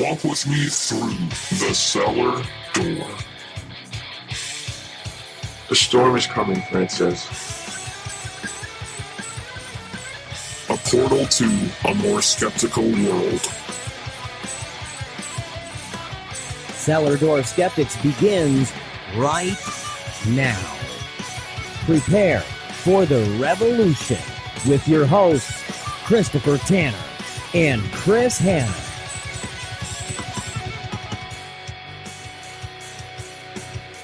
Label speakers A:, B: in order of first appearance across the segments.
A: Walk with me through the cellar door.
B: The storm is coming, Francis.
A: A portal to a more skeptical world.
C: Cellar Door Skeptics begins right now. Prepare for the revolution with your hosts, Christopher Tanner and Chris Hanna.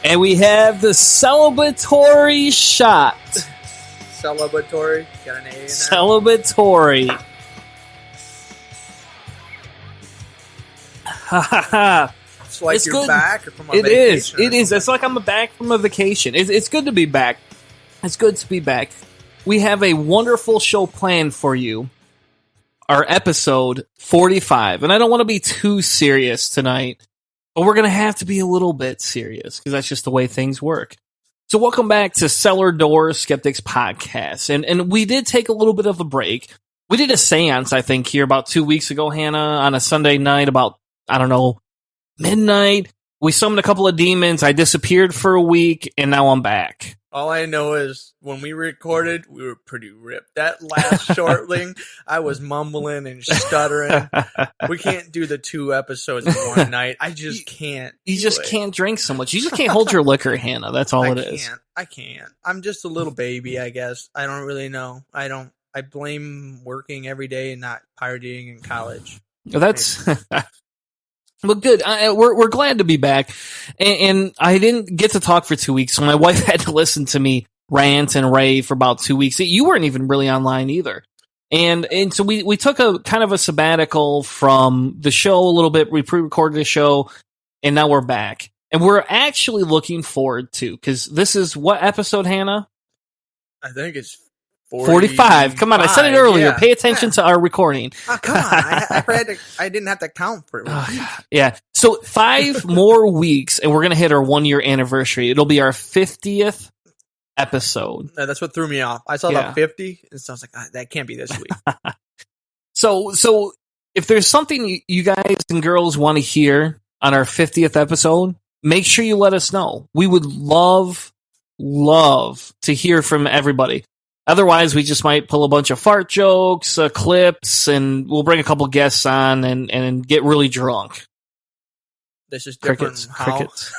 D: And we have the celebratory shot.
E: Celebratory? Got an A in there?
D: Celebratory. Ha ha ha.
E: It's like
D: It's
E: you're
D: good.
E: back from a
D: It is.
E: vacation.
D: It is. It's like I'm back from a vacation. It's good to be back. It's good to be back. We have a wonderful show planned for you. Our episode 45. And I don't want to be too serious tonight, but we're going to have to be a little bit serious because that's just the way things work. So welcome back to Cellar Door Skeptics Podcast. And we did take a little bit of a break. We did a seance, I think, here about 2 weeks ago, Hannah, on a Sunday night about, I don't know, midnight. We summoned a couple of demons. I disappeared for a week, and now I'm back.
E: All I know is when we recorded, we were pretty ripped. That last shortling, I was mumbling and stuttering. We can't do the 2 episodes in one night. I just can't.
D: You just can't drink so much. You just can't hold your liquor, Hannah. That's all it is.
E: I can't. I'm just a little baby, I guess. I don't really know. I blame working every day and not partying in college.
D: That's... Well, good. We're glad to be back, and I didn't get to talk for 2 weeks, so my wife had to listen to me rant and rave for about 2 weeks. You weren't even really online either, and so we took a kind of a sabbatical from the show a little bit. We pre-recorded the show, and now we're back, and we're actually looking forward to because this is what episode, Hannah?
E: I think it's
D: 45. Come on, I said it earlier.
E: Yeah.
D: Pay attention to our recording.
E: Oh, come on. I didn't have to count for it.
D: Yeah. So 5 more weeks, and we're going to hit our 1-year anniversary. It'll be our 50th episode.
E: No, that's what threw me off. I saw the 50, and so I was like, that can't be this week.
D: So if there's something you guys and girls want to hear on our 50th episode, make sure you let us know. We would love to hear from everybody. Otherwise, we just might pull a bunch of fart jokes, clips, and we'll bring a couple guests on and get really drunk.
E: This is different.
D: Crickets.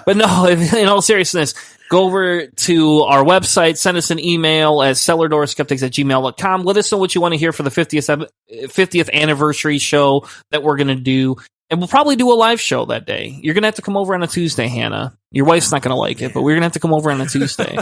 D: But no, in all seriousness, go over to our website, send us an email at cellardoorskeptics@gmail.com. Let us know what you want to hear for the 50th anniversary show that we're going to do. And we'll probably do a live show that day. You're going to have to come over on a Tuesday, Hannah. Your wife's not going to like it, but we're going to have to come over on a Tuesday.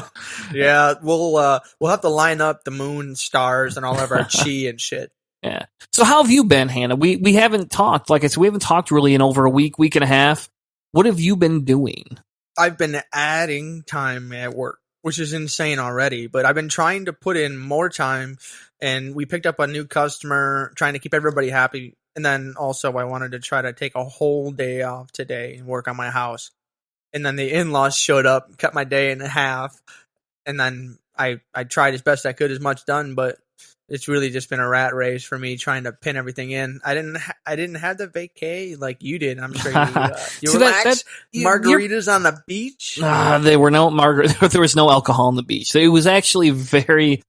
E: Yeah, we'll have to line up the moon, stars, and all of our chi and shit.
D: Yeah. So how have you been, Hannah? We haven't talked. Like I said, we haven't talked really in over a week and a half. What have you been doing?
E: I've been adding time at work, which is insane already, but I've been trying to put in more time, and we picked up a new customer, trying to keep everybody happy. And then also I wanted to try to take a whole day off today and work on my house. And then the in-laws showed up, cut my day in half. And then I tried as best I could, as much done, but it's really just been a rat race for me trying to pin everything in. I didn't have the vacay like you did. I'm sure you relaxed. Margaritas on the beach.
D: There were no there was no alcohol on the beach. It was actually very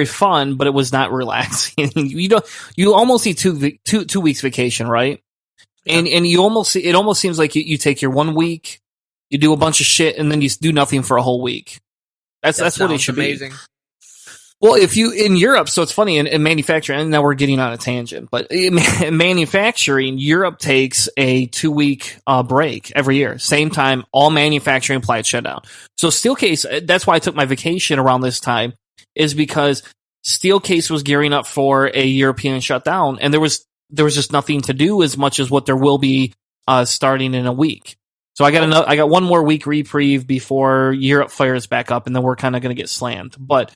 D: fun, but it was not relaxing. You almost need two weeks vacation, right? Yeah. And it almost seems like you take your 1 week, you do a bunch of shit, and then you do nothing for a whole week. That's what it should
E: amazing.
D: Be. Well, if you in Europe, so it's funny in manufacturing. And now we're getting on a tangent, but in manufacturing, Europe takes a 2-week break every year, same time. All manufacturing plants shut down. So Steelcase, that's why I took my vacation around this time, is because Steelcase was gearing up for a European shutdown, and there was just nothing to do as much as what there will be starting in a week. So I got 1 more week reprieve before Europe fires back up, and then we're kind of going to get slammed. But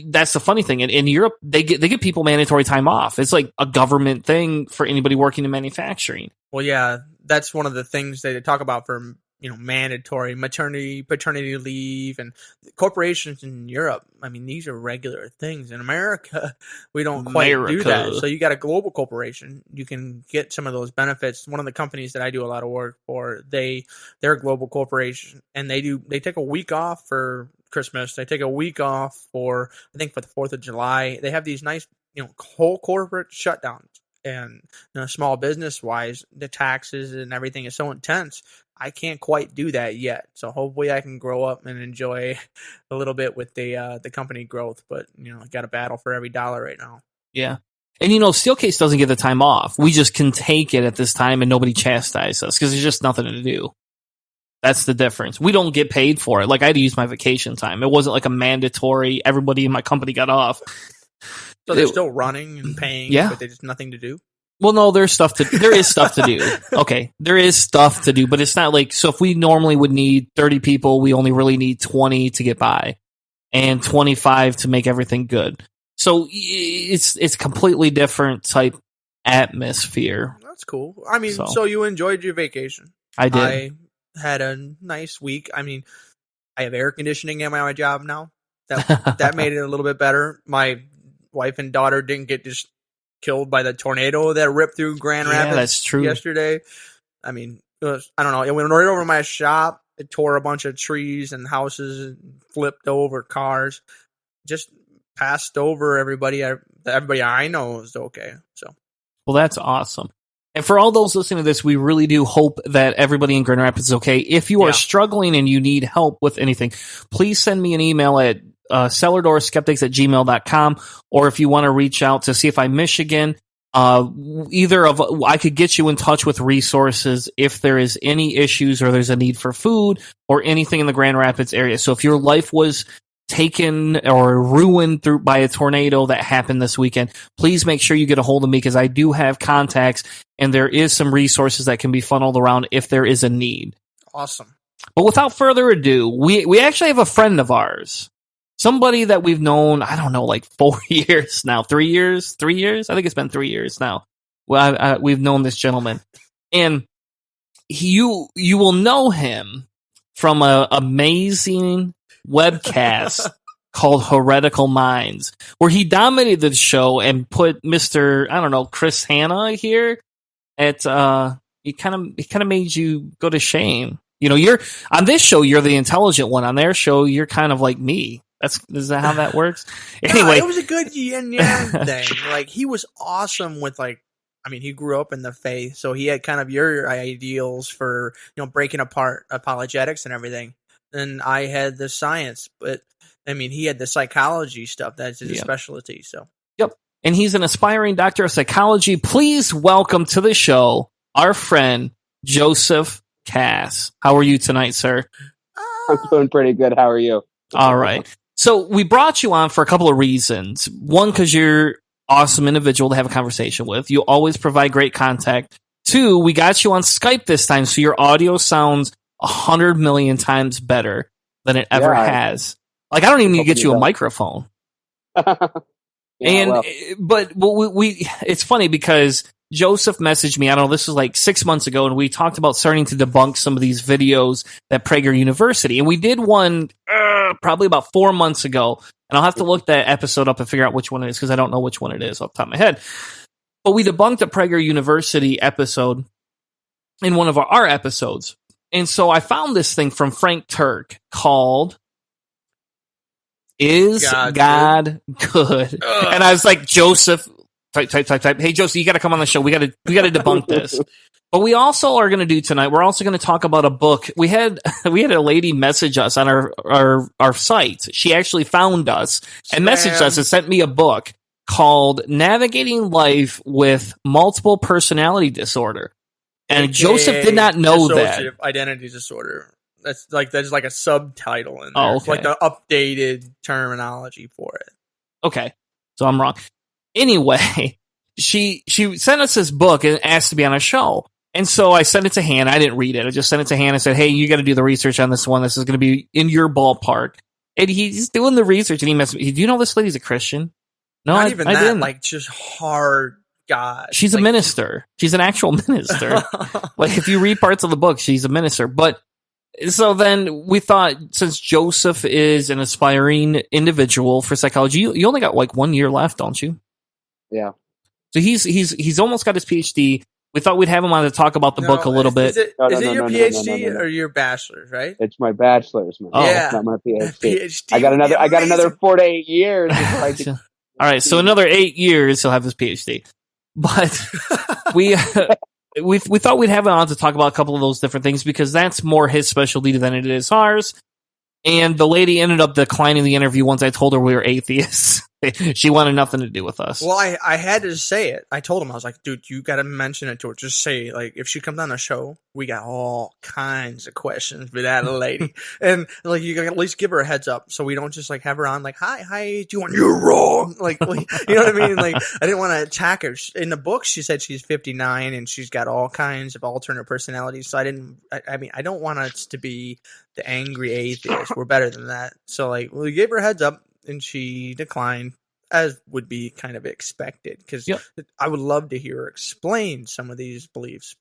D: that's the funny thing. In Europe, they give people mandatory time off. It's like a government thing for anybody working in manufacturing.
E: Well, yeah, that's one of the things they talk about for mandatory maternity, paternity leave, and corporations in Europe. I mean, these are regular things. In America, we don't quite do that. So you got a global corporation, you can get some of those benefits. One of the companies that I do a lot of work for, they're a global corporation, and they take a week off for Christmas. They take a week off for the 4th of July. They have these nice, whole corporate shutdowns. And small business wise, the taxes and everything is so intense. I can't quite do that yet. So hopefully I can grow up and enjoy a little bit with the company growth. But I got to battle for every dollar right now.
D: Yeah. And Steelcase doesn't get the time off. We just can take it at this time and nobody chastises us because there's just nothing to do. That's the difference. We don't get paid for it. Like, I had to use my vacation time. It wasn't like a mandatory, everybody in my company got off.
E: So they're still running and paying, but there's nothing to do?
D: Well, no, there is stuff to do. Okay, there is stuff to do, but it's not like, so if we normally would need 30 people, we only really need 20 to get by and 25 to make everything good. So it's completely different type atmosphere.
E: That's cool. I mean, so you enjoyed your vacation.
D: I did.
E: I had a nice week. I mean, I have air conditioning at my job now. That made it a little bit better. My wife and daughter didn't get just killed by the tornado that ripped through Grand Rapids
D: that's true.
E: yesterday. I mean, I don't know. It went right over my shop. It tore a bunch of trees and houses and flipped over cars. Just passed over everybody. Everybody I know is okay. So,
D: well, that's awesome. And for all those listening to this, we really do hope that everybody in Grand Rapids is okay. If you are struggling and you need help with anything, please send me an email at cellardoorskeptics@gmail.com, or if you want to reach out to see if I'm Michigan, I could get you in touch with resources if there is any issues or there's a need for food or anything in the Grand Rapids area. So if your life was taken or ruined by a tornado that happened this weekend, please make sure you get a hold of me because I do have contacts and there is some resources that can be funneled around if there is a need.
E: Awesome.
D: But without further ado, we actually have a friend of ours. Somebody that we've known, I don't know, like 4 years now, 3 years? I think it's been 3 years now. Well, we've known this gentleman. And you will know him from an amazing webcast called Heretical Minds, where he dominated the show and put Mr. I don't know, Chris Hanna here at, he kind of made you go to shame. You're on this show, you're the intelligent one. On their show, you're kind of like me. Is that how that works? Anyway,
E: it was a good yin yang thing. Like, he was awesome with he grew up in the faith, so he had kind of your ideals for breaking apart apologetics and everything. And I had the science, but he had the psychology stuff. That's his specialty. So
D: yep, and he's an aspiring doctor of psychology. Please welcome to the show our friend Joseph Casper. How are you tonight, sir?
F: I'm doing pretty good. How are you?
D: All right. So we brought you on for a couple of reasons. One, because you're awesome individual to have a conversation with. You always provide great contact. Two, we got you on Skype this time, so your audio sounds 100 million times better than it ever has. Like, I don't even need to get you a microphone. But it's funny because Joseph messaged me, I don't know, this was like 6 months ago, and we talked about starting to debunk some of these videos at Prager University. And we did one probably about 4 months ago, and I'll have to look that episode up and figure out which one it is, because I don't know which one it is off the top of my head. But we debunked a Prager University episode in one of our episodes. And so I found this thing from Frank Turek called Is God Good? And I was like, Joseph, type. Hey, Joseph, you got to come on the show. We got to debunk this. But we also are going to do tonight, we're also going to talk about a book. We had a lady message us on our site. She actually found us and messaged us and sent me a book called Navigating Life with Multiple Personality Disorder. And AKA Joseph did not know that.
E: Identity disorder. That's like a subtitle in there.
D: Oh, okay.
E: It's like the updated terminology for it.
D: Okay. So I'm wrong. Anyway, she sent us this book and asked to be on a show. And so I sent it to Hannah. I didn't read it. I just sent it to Hannah and said, hey, you got to do the research on this one. This is going to be in your ballpark. And he's doing the research, and he messaged me. Do you know this lady's a Christian? No,
E: Not even that.
D: Didn't.
E: Like, just hard God.
D: She's a minister. She's an actual minister. Like, if you read parts of the book, she's a minister. But So then we thought, since Joseph is an aspiring individual for psychology, you only got like 1 year left, don't you?
F: Yeah.
D: So he's almost got his PhD. We thought we'd have him on to talk about the book a little bit.
E: Is it your PhD or your bachelor's, right?
F: It's my bachelor's, man.
D: Oh.
F: It's not my PhD.
E: PhD
F: I got another 4 to 8 years.
D: All right, so another 8 years he'll have his PhD. But we thought we'd have him on to talk about a couple of those different things because that's more his specialty than it is ours. And the lady ended up declining the interview once I told her we were atheists. She wanted nothing to do with us.
E: Well, I had to say it. I told him, I was like, dude, you got to mention it to her. Just say, like, if she comes on the show, we got all kinds of questions for that lady. And, like, you got to at least give her a heads up so we don't just, like, have her on, like, hi, do you want, you're wrong. Like, you know what I mean? Like, I didn't want to attack her. In the book, she said she's 59 and she's got all kinds of alternate personalities. So I don't want us to be the angry atheist. We're better than that. So, like, we gave her a heads up. And she declined, as would be kind of expected, because I would love to hear her explain some of these beliefs.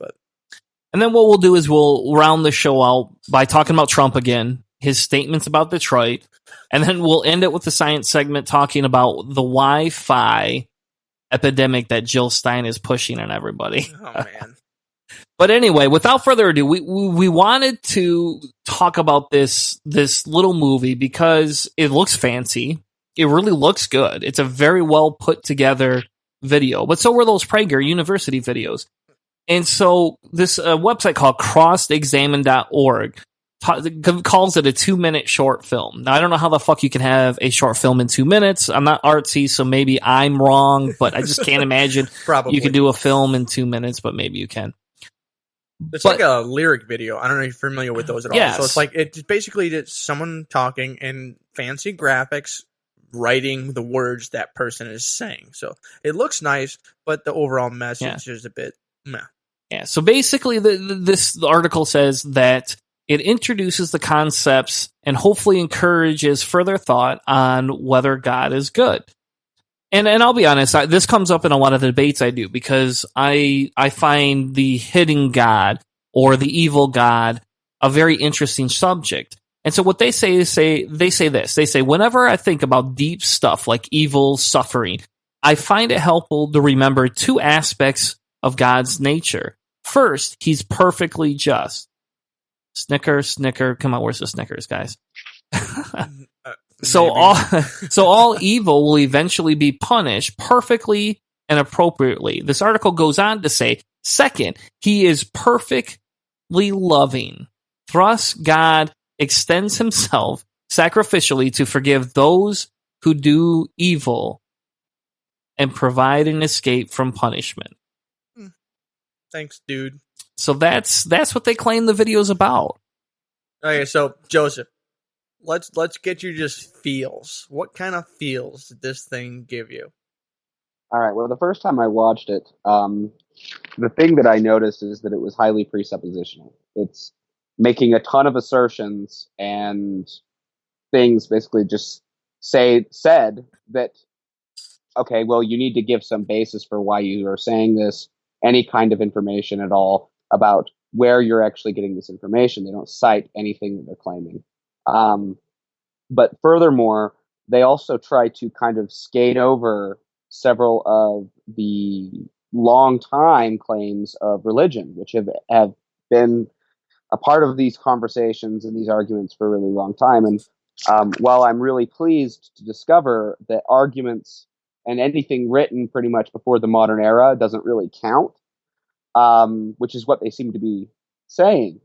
E: And
D: then what we'll do is we'll round the show out by talking about Trump again, his statements about Detroit, and then we'll end it with the science segment talking about the Wi-Fi epidemic that Jill Stein is pushing on everybody.
E: Oh, man.
D: But anyway, without further ado, we wanted to talk about this little movie because it looks fancy. It really looks good. It's a very well put together video, but so were those Prager University videos. And so this website called crossexamine.org calls it a 2-minute short film. Now, I don't know how the fuck you can have a short film in 2 minutes. I'm not artsy, so maybe I'm wrong, but I just can't imagine you can do a film in 2 minutes, but maybe you can.
E: It's like a lyric video. I don't know if you're familiar with those at all.
D: Yes.
E: So it's like it's basically just someone talking and fancy graphics writing the words that person is saying. So it looks nice, but the overall message is a bit meh. Yeah.
D: So basically, this article says that it introduces the concepts and hopefully encourages further thought on whether God is good. And I'll be honest, this comes up in a lot of the debates I do because I find the hidden God or the evil God a very interesting subject. And so what they say is they say this. They say, whenever I think about deep stuff like evil, suffering, I find it helpful to remember two aspects of God's nature. First, he's perfectly just. Snicker. Come on, where's the Snickers, guys? So all evil will eventually be punished perfectly and appropriately. This article goes on to say, second, he is perfectly loving. Thus, God extends himself sacrificially to forgive those who do evil and provide an escape from punishment.
E: Thanks, dude.
D: So that's what they claim the video's about.
E: Okay, so Joseph, let's get you just feels. What kind of feels did this thing give you?
F: All right. Well, the first time I watched it, the thing that I noticed is that it was highly presuppositional. It's making a ton of assertions and things basically just said that, okay, well, you need to give some basis for why you are saying this, any kind of information at all about where you're actually getting this information. They don't cite anything that they're claiming. But furthermore, they also try to kind of skate over several of the long-time claims of religion, which have been a part of these conversations and these arguments for a really long time. And while I'm really pleased to discover that arguments and anything written pretty much before the modern era doesn't really count, which is what they seem to be saying,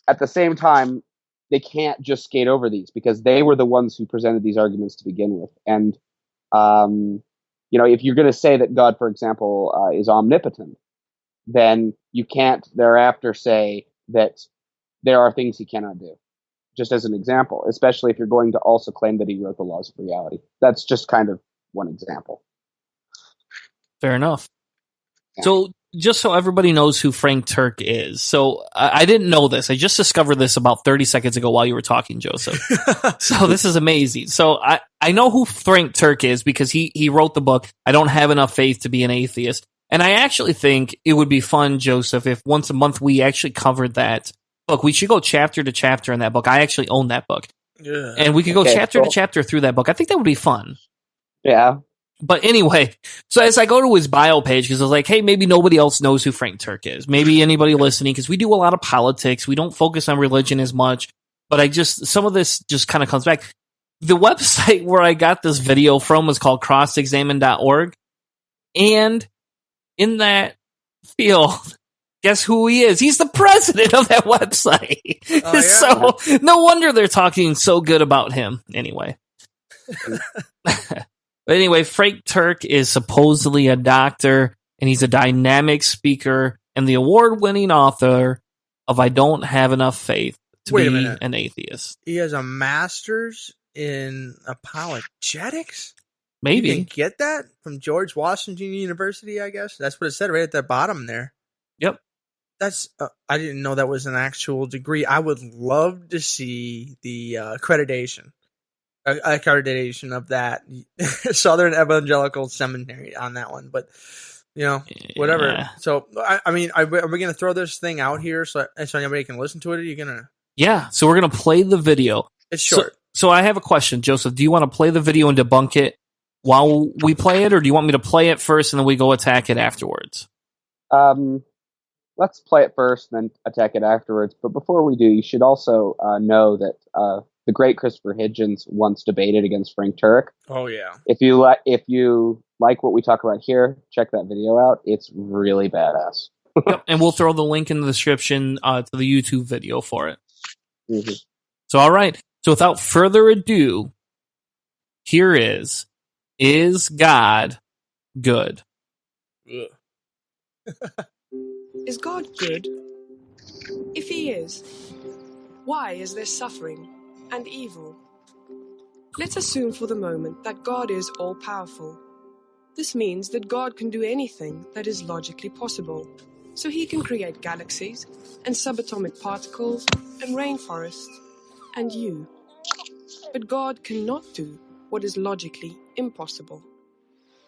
F: at the same time, they can't just skate over these because they were the ones who presented these arguments to begin with. And, if you're going to say that God, for example, is omnipotent, then you can't thereafter say that there are things he cannot do, just as an example, especially if you're going to also claim that he wrote the laws of reality. That's just kind of one example.
D: Fair enough. Yeah. So just so everybody knows who Frank Turek is. So I didn't know this. I just discovered this about 30 seconds ago while you were talking, Joseph. So this is amazing. So I know who Frank Turek is because he wrote the book, I Don't Have Enough Faith to Be an Atheist. And I actually think it would be fun, Joseph, if once a month we actually covered that book. We should go chapter to chapter in that book. I actually own that book.
E: Yeah.
D: And we could go
F: Okay,
D: chapter
F: cool.
D: to chapter through that book. I think that would be fun.
F: Yeah.
D: But anyway, so as I go to his bio page, because I was like, hey, maybe nobody else knows who Frank Turek is. Maybe anybody listening, because we do a lot of politics. We don't focus on religion as much. But some of this just kind of comes back. The website where I got this video from was called crossexamine.org. And in that field, guess who he is? He's the president of that website.
E: Oh, yeah?
D: So no wonder they're talking so good about him. Anyway. But anyway, Frank Turek is supposedly a doctor, and he's a dynamic speaker and the award-winning author of I Don't Have Enough Faith to
E: Wait a
D: Be
E: minute.
D: an Atheist.
E: He has a master's in apologetics?
D: Maybe.
E: You can get that from George Washington University, I guess. That's what it said right at the bottom there.
D: Yep.
E: That's I didn't know that was an actual degree. I would love to see the accreditation of that Southern Evangelical Seminary on that one. But whatever.
D: Yeah.
E: So I mean, are we going to throw this thing out here so anybody can listen to it? Or are you gonna?
D: Yeah. So we're gonna play the video.
E: It's short.
D: So I have a question, Joseph. Do you want to play the video and debunk it while we play it, or do you want me to play it first and then we go attack it afterwards?
F: Let's play it first, then attack it afterwards. But before we do, you should also know that the great Christopher Hitchens once debated against Frank Turek.
E: Oh yeah.
F: If you like what we talk about here, check that video out. It's really badass.
D: Yep. And we'll throw the link in the description to the YouTube video for it.
F: Mm-hmm.
D: So, all right. So without further ado, here is God good?
G: Is God good? If he is, why is there suffering and evil? Let's assume for the moment that God is all-powerful. This means that God can do anything that is logically possible. So he can create galaxies and subatomic particles and rainforests and you. But God cannot do what is logically impossible.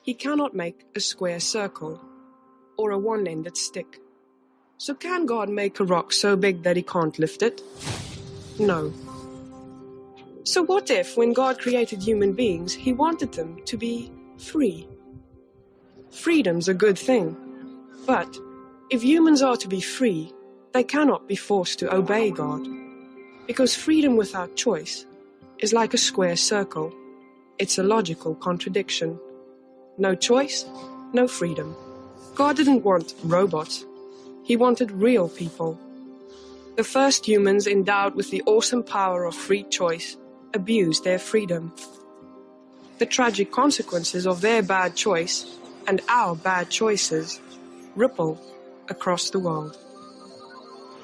G: He cannot make a square circle or a one-ended stick. So can God make a rock so big that he can't lift it? No. So what if, when God created human beings, he wanted them to be free? Freedom's a good thing. But if humans are to be free, they cannot be forced to obey God. Because freedom without choice is like a square circle. It's a logical contradiction. No choice, no freedom. God didn't want robots. He wanted real people. The first humans endowed with the awesome power of free choice abused their freedom. The tragic consequences of their bad choice and our bad choices ripple across the world.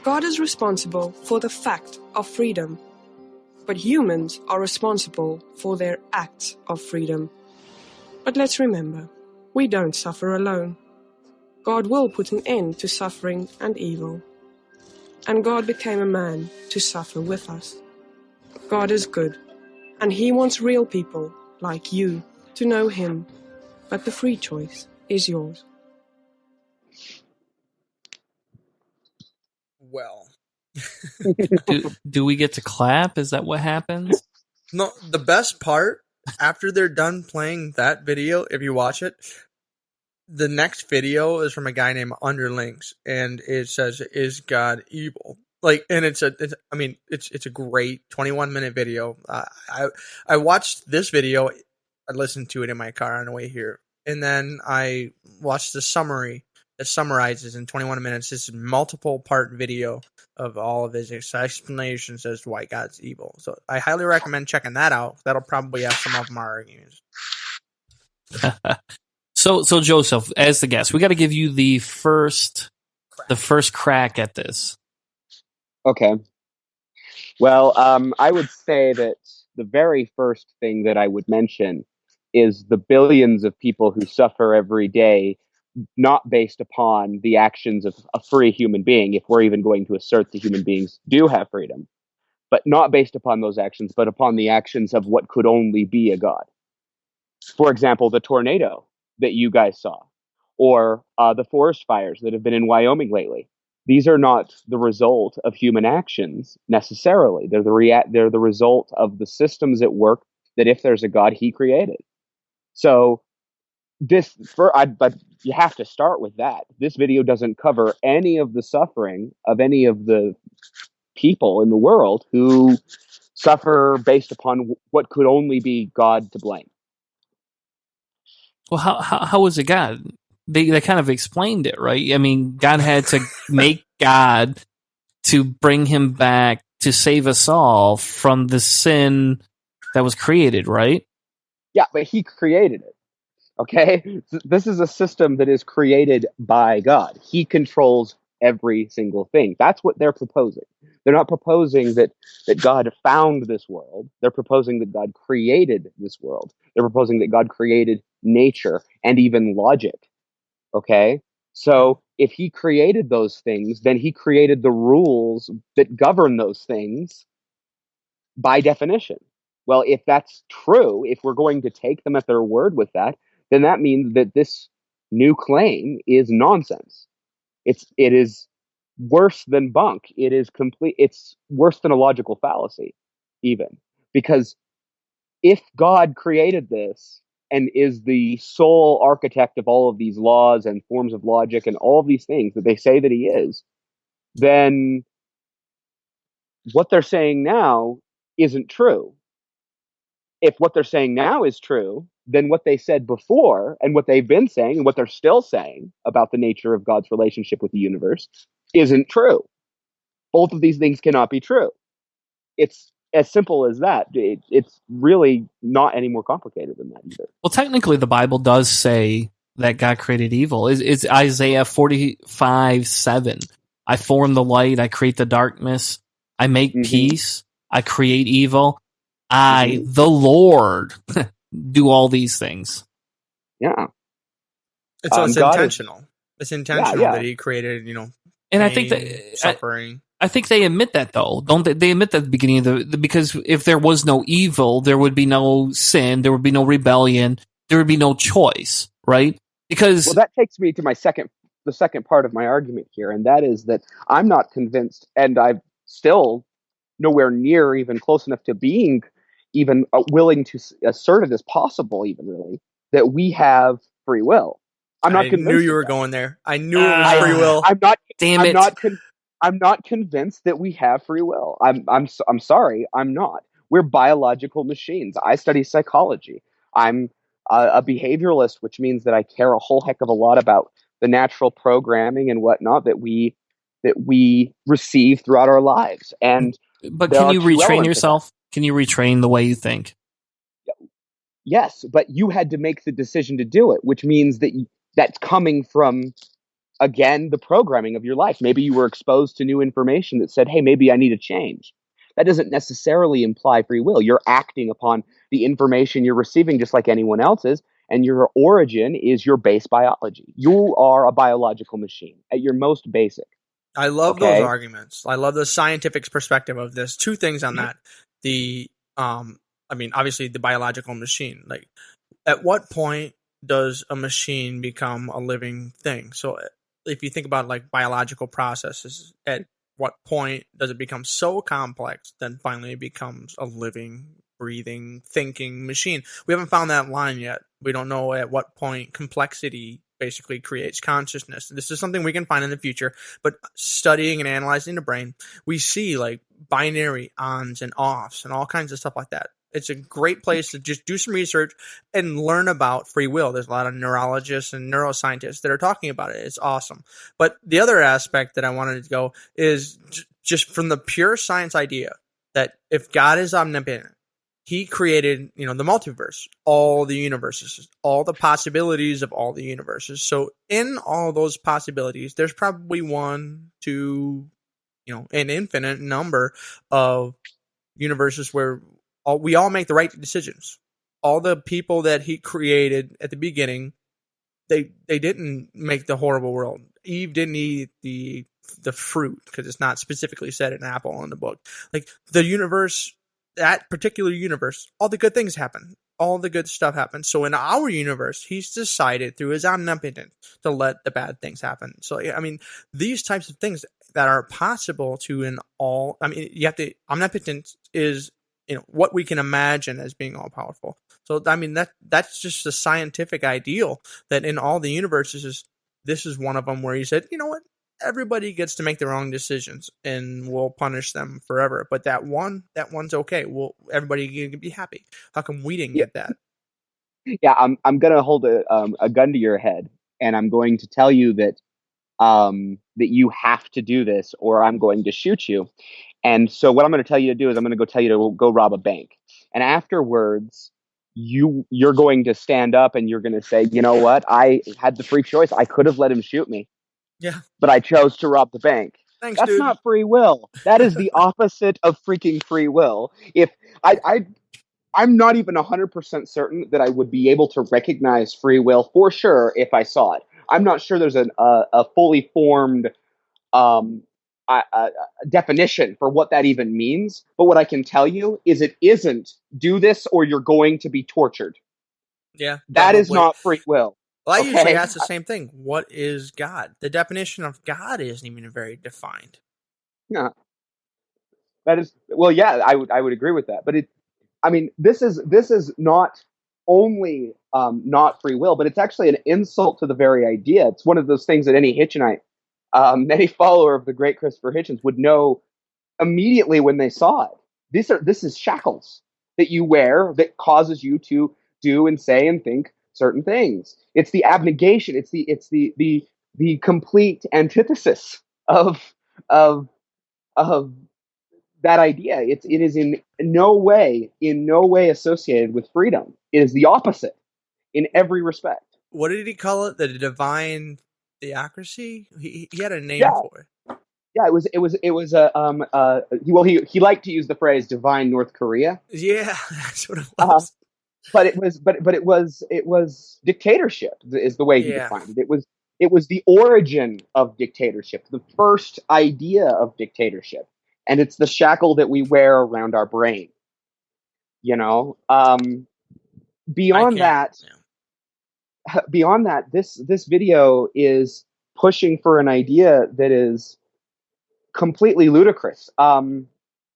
G: God is responsible for the fact of freedom, but humans are responsible for their acts of freedom. But let's remember, we don't suffer alone. God will put an end to suffering and evil. And God became a man to suffer with us. God is good, and he wants real people like you to know him, but the free choice is yours.
E: Well.
D: Do we get to clap? Is that what happens?
E: No, the best part, after they're done playing that video, if you watch it, the next video is from a guy named Underlings, and it says, "Is God evil?" And it's a great 21-minute video. I watched this video. I listened to it in my car on the way here, and then I watched the summary that summarizes in 21 minutes this multiple part video of all of his explanations as to why God's evil. So I highly recommend checking that out. That'll probably have some of my arguments.
D: So Joseph, as the guest, we got to give you the first crack at this.
F: Okay. Well, I would say that the very first thing that I would mention is the billions of people who suffer every day, not based upon the actions of a free human being, if we're even going to assert that human beings do have freedom, but not based upon those actions, but upon the actions of what could only be a God. For example, the tornado that you guys saw, or the forest fires that have been in Wyoming lately. These are not the result of human actions necessarily. They're the result of the systems at work that, if there's a God, he created. So but you have to start with that. This video doesn't cover any of the suffering of any of the people in the world who suffer based upon what could only be God to blame.
D: Well, how was it God? They kind of explained it, right? I mean, God had to make God to bring him back to save us all from the sin that was created, right?
F: Yeah, but he created it. Okay? This is a system that is created by God. He controls every single thing. That's what they're proposing. They're not proposing that God found this world. They're proposing that God created this world. They're proposing that God created nature and even logic. Okay? So if he created those things, then he created the rules that govern those things by definition. Well, if that's true, if we're going to take them at their word with that, then that means that this new claim is nonsense. It is worse than bunk. It is complete. It's worse than a logical fallacy, even, because if God created this and is the sole architect of all of these laws and forms of logic and all of these things that they say that he is, then what they're saying now isn't true. If what they're saying now is true, then what they said before and what they've been saying and what they're still saying about the nature of God's relationship with the universe isn't true. Both of these things cannot be true. It's as simple as that. It's really not any more complicated than that either.
D: Well, technically, the Bible does say that God created evil. It's Isaiah 45:7. I form the light, I create the darkness, I make peace, I create evil. I, the Lord, do all these things.
F: Yeah.
E: It's intentional. It's intentional that he created,
D: and
E: pain,
D: I think that
E: suffering.
D: I think they admit that, though, don't they? They admit that at the beginning of because if there was no evil, there would be no sin, there would be no rebellion, there would be no choice, right? Because
F: that takes me to the second part of my argument here, and that is that I'm not convinced, and I'm still nowhere near even close enough to being even willing to assert it as possible, even really, that we have free will. I'm not convinced.
E: I knew you were going there. I knew it was free will.
F: I'm not convinced that we have free will. I'm sorry. I'm not. We're biological machines. I study psychology. I'm a behavioralist, which means that I care a whole heck of a lot about the natural programming and whatnot that we receive throughout our lives.
D: But can you retrain yourself? Can you retrain the way you think?
F: Yes, but you had to make the decision to do it, which means that that's coming from, again, the programming of your life. Maybe you were exposed to new information that said, hey, maybe I need a change. That doesn't necessarily imply free will. You're acting upon the information you're receiving just like anyone else is, and your origin is your base biology. You are a biological machine at your most basic.
E: I love those arguments. I love the scientific perspective of this. Two things on that. Obviously the biological machine. Like, at what point does a machine become a living thing? So if you think about like biological processes, at what point does it become so complex then finally it becomes a living, breathing, thinking machine? We haven't found that line yet. We don't know at what point complexity basically creates consciousness. This is something we can find in the future, but studying and analyzing the brain, we see like binary ons and offs and all kinds of stuff like that. It's a great place to just do some research and learn about free will. There's a lot of neurologists and neuroscientists that are talking about it. It's awesome. But the other aspect that I wanted to go is just from the pure science idea that if God is omnipotent, he created, the multiverse, all the universes, all the possibilities of all the universes. So in all those possibilities, there's probably one, two, an infinite number of universes where we all make the right decisions. All the people that he created at the beginning, they didn't make the horrible world. Eve didn't eat the fruit because it's not specifically said an apple in the book. Like the universe, that particular universe, all the good things happen. all the good stuff happens. So in our universe, he's decided through his omnipotence to let the bad things happen. So, I mean, these types of things that are possible to in all, I mean, you have to, omnipotence is, what we can imagine as being all powerful. So, I mean, that's just a scientific ideal that in all the universes, this is one of them where he said, you know what? Everybody gets to make their own decisions, and we'll punish them forever. But that one's okay. Everybody can be happy. How come we didn't get that?
F: Yeah, I'm gonna hold a gun to your head, and I'm going to tell you that that you have to do this, or I'm going to shoot you. And so, what I'm going to tell you to do is, I'm going to go tell you to go rob a bank, and afterwards, you're going to stand up and you're going to say, you know what? I had the free choice. I could have let him shoot me.
E: Yeah.
F: But I chose to rob the bank.
E: Thanks,
F: That's
E: dude.
F: not free will. That is the opposite of freaking free will. If I'm not even 100% certain that I would be able to recognize free will for sure if I saw it. I'm not sure there's a fully formed definition for what that even means. But what I can tell you is it isn't do this or you're going to be tortured.
E: Yeah.
F: That is not free will.
E: Well, I
F: Okay.
E: usually ask the same thing. What is God? The definition of God isn't even very defined.
F: Yeah. That is, well, yeah, I would agree with that. But this is not only not free will, but it's actually an insult to the very idea. It's one of those things that any Hitchenite, any follower of the great Christopher Hitchens would know immediately when they saw it. This is shackles that you wear that causes you to do and say and think certain things. It's the abnegation. It's the complete antithesis of that idea. It is in no way associated with freedom. It is the opposite in every respect.
E: What did he call it? The divine theocracy? He had a name for it.
F: Yeah, it was he liked to use the phrase divine North Korea.
E: Yeah, that's what it was.
F: But it was dictatorship is the way he defined it. It was the origin of dictatorship, the first idea of dictatorship. And it's the shackle that we wear around our brain. Beyond that, this video is pushing for an idea that is completely ludicrous.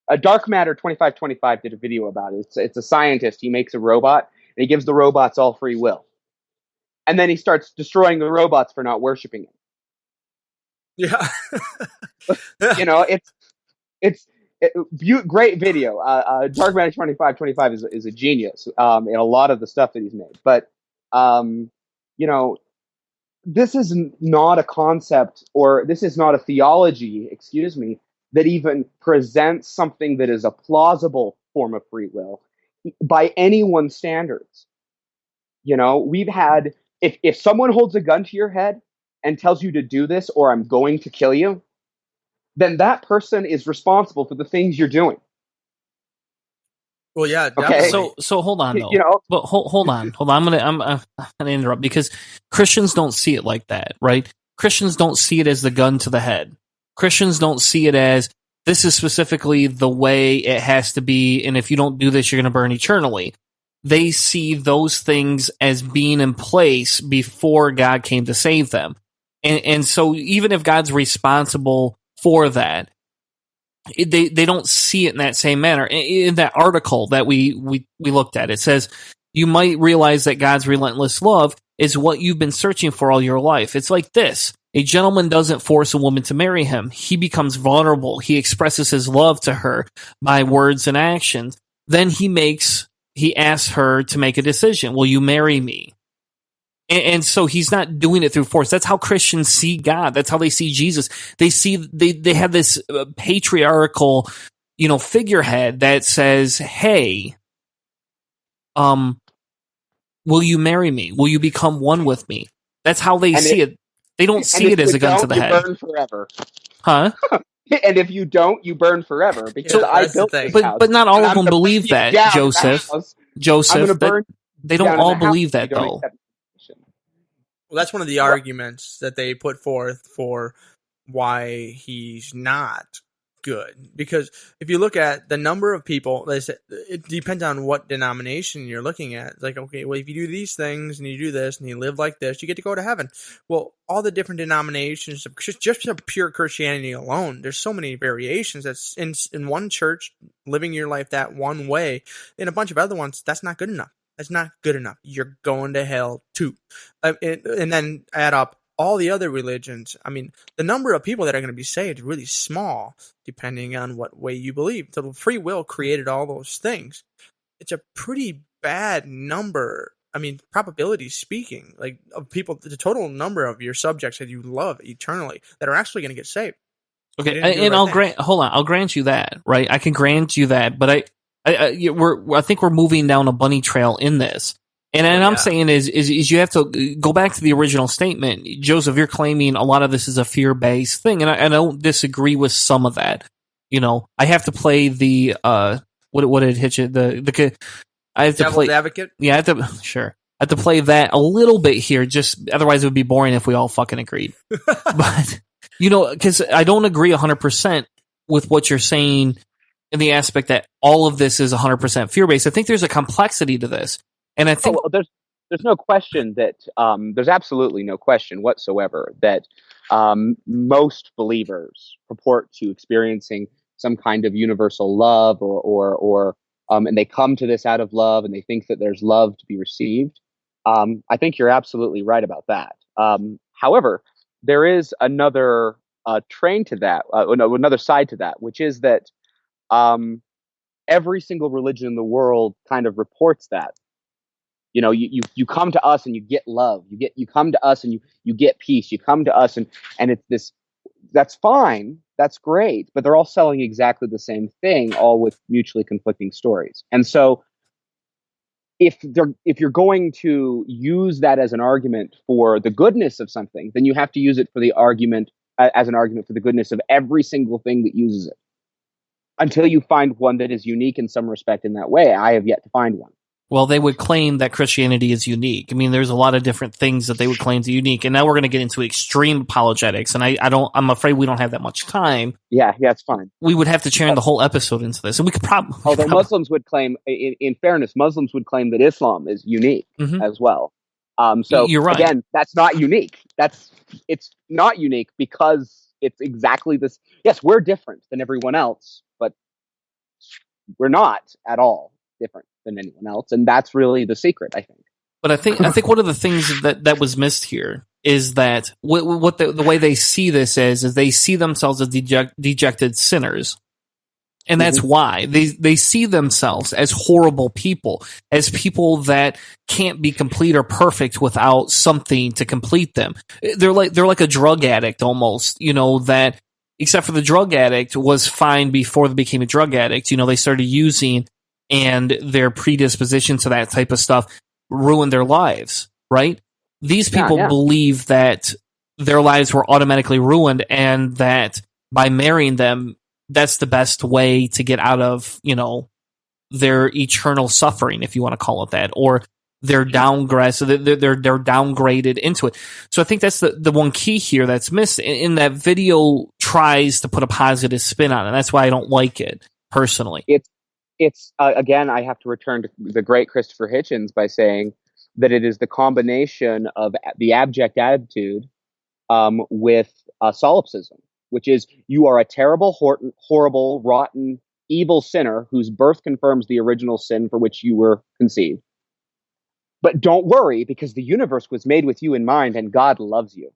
F: A Dark Matter 2525 did a video about it. It's a scientist. He makes a robot, and he gives the robots all free will. And then he starts destroying the robots for not worshiping him.
E: Yeah.
F: It's great video. Dark Matter 2525 is a genius in a lot of the stuff that he's made. But, this is not a concept, or this is not a theology, that even presents something that is a plausible form of free will by anyone's standards. We've had, if someone holds a gun to your head and tells you to do this or I'm going to kill you, then that person is responsible for the things you're doing.
E: Well, yeah.
F: Okay.
D: So hold on though. But hold on. I'm gonna interrupt because Christians don't see it like that, right? Christians don't see it as the gun to the head. Christians don't see it as this is specifically the way it has to be, and if you don't do this, you're going to burn eternally. They see those things as being in place before God came to save them. And so even if God's responsible for that, they don't see it in that same manner. In that article that we looked at, it says, you might realize that God's relentless love is what you've been searching for all your life. It's like this. A gentleman doesn't force a woman to marry him. He becomes vulnerable. He expresses his love to her by words and actions. Then he asks her to make a decision. Will you marry me? And so he's not doing it through force. That's how Christians see God. That's how they see Jesus. They have this patriarchal, figurehead that says, "Hey, will you marry me? Will you become one with me?" That's how they see it. They don't see it as a gun to the head.
F: You burn forever.
D: Huh?
F: And if you don't, you burn forever. Because I built this house.
D: But not all of them believe that, Joseph. Joseph, they don't all believe that, though.
E: Well, that's one of the arguments that they put forth for why he's not good, because if you look at the number of people, it depends on what denomination you're looking at. It's like, okay, well, if you do these things and you do this and you live like this, you get to go to heaven. Well, all the different denominations, just of pure Christianity alone, there's so many variations. That's in one church, living your life that one way. In a bunch of other ones, that's not good enough. That's not good enough. You're going to hell too. And then add up all the other religions. I mean, the number of people that are going to be saved is really small, depending on what way you believe. So free will created all those things. It's a pretty bad number. I mean, probability speaking, like of people, the total number of your subjects that you love eternally that are actually going to get saved.
D: Okay, and I'll grant you that, right? I can grant you that, but I think we're moving down a bunny trail in this. And I'm saying is you have to go back to the original statement. Joseph, you're claiming a lot of this is a fear-based thing, and I don't disagree with some of that. You know, I have to play the what did it hit you? I have to
E: Devil's
D: play
E: advocate.
D: Yeah, I have to play that a little bit here. Just otherwise, it would be boring if we all fucking agreed. But you know, because I don't agree 100% with what you're saying in the aspect that all of this is 100% fear-based. I think there's a complexity to this. And I think
F: there's no question that there's absolutely no question whatsoever that most believers purport to experiencing some kind of universal love, or and they come to this out of love, and they think that there's love to be received. I think you're absolutely right about that. However, there is another train to that, another side to that, which is that every single religion in the world kind of reports that. You know, you come to us and you get love. You come to us and you get peace. You come to us and it's this. That's fine. That's great. But they're all selling exactly the same thing, all with mutually conflicting stories. And so, if you're going to use that as an argument for the goodness of something, then you have to use it for the argument as an argument for the goodness of every single thing that uses it. Until you find one that is unique in some respect in that way, I have yet to find one.
D: Well, they would claim that Christianity is unique. I mean, there's a lot of different things that they would claim to be unique, and now we're going to get into extreme apologetics. And I'm afraid we don't have that much time.
F: Yeah, it's fine.
D: We would have to turn the whole episode into this, and we could probably.
F: Although Muslims would claim, in fairness, Muslims would claim that Islam is unique as well. So
D: you're right.
F: Again, that's not unique. It's not unique because it's exactly this. Yes, we're different than everyone else, but we're not at all different than anyone else, and that's really the secret, I think.
D: But I think one of the things that was missed here is that what the way they see this is they see themselves as dejected sinners, and that's why they see themselves as horrible people, as people that can't be complete or perfect without something to complete them. They're like a drug addict almost, you know, that except for the drug addict was fine before they became a drug addict. You know, they started using, and their predisposition to that type of stuff ruined their lives, right? These people believe that their lives were automatically ruined, and that by marrying them, that's the best way to get out of, you know, their eternal suffering, if you want to call it that, or they're downgraded, so they're downgraded into it. So I think that's the one key here that's missed. In that video tries to put a positive spin on it. That's why I don't like it personally.
F: It's again, I have to return to the great Christopher Hitchens by saying that it is the combination of the abject attitude with solipsism, which is you are a terrible, horrible, rotten, evil sinner whose birth confirms the original sin for which you were conceived. But don't worry, because the universe was made with you in mind and God loves you.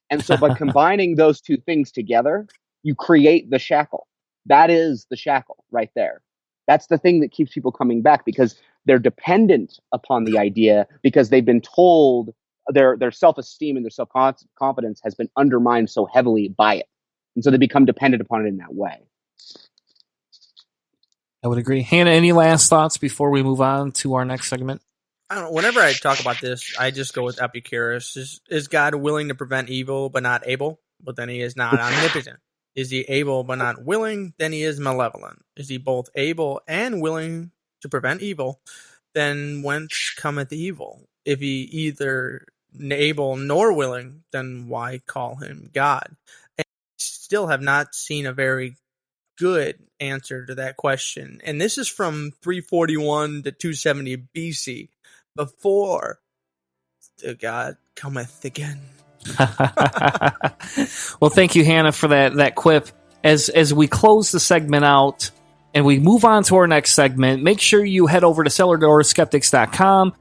F: And so by combining those two things together, you create the shackle. That is the shackle right there. That's the thing that keeps people coming back, because they're dependent upon the idea, because they've been told their self-esteem and their self-confidence has been undermined so heavily by it. And so they become dependent upon it in that way.
D: I would agree. Hannah, any last thoughts before we move on to our next segment?
E: I don't know. Whenever I talk about this, I just go with Epicurus. Is God willing to prevent evil but not able? But then he is not omnipotent. Is he able but not willing? Then he is malevolent. Is he both able and willing to prevent evil? Then whence cometh evil? If he either able nor willing, then why call him God? And I still have not seen a very good answer to that question. And this is from 341 to 270 BC, before the God cometh again.
D: Well, thank you, Hannah, for that quip. As we close the segment out and we move on to our next segment, make sure you head over to cellardoorskeptics.com,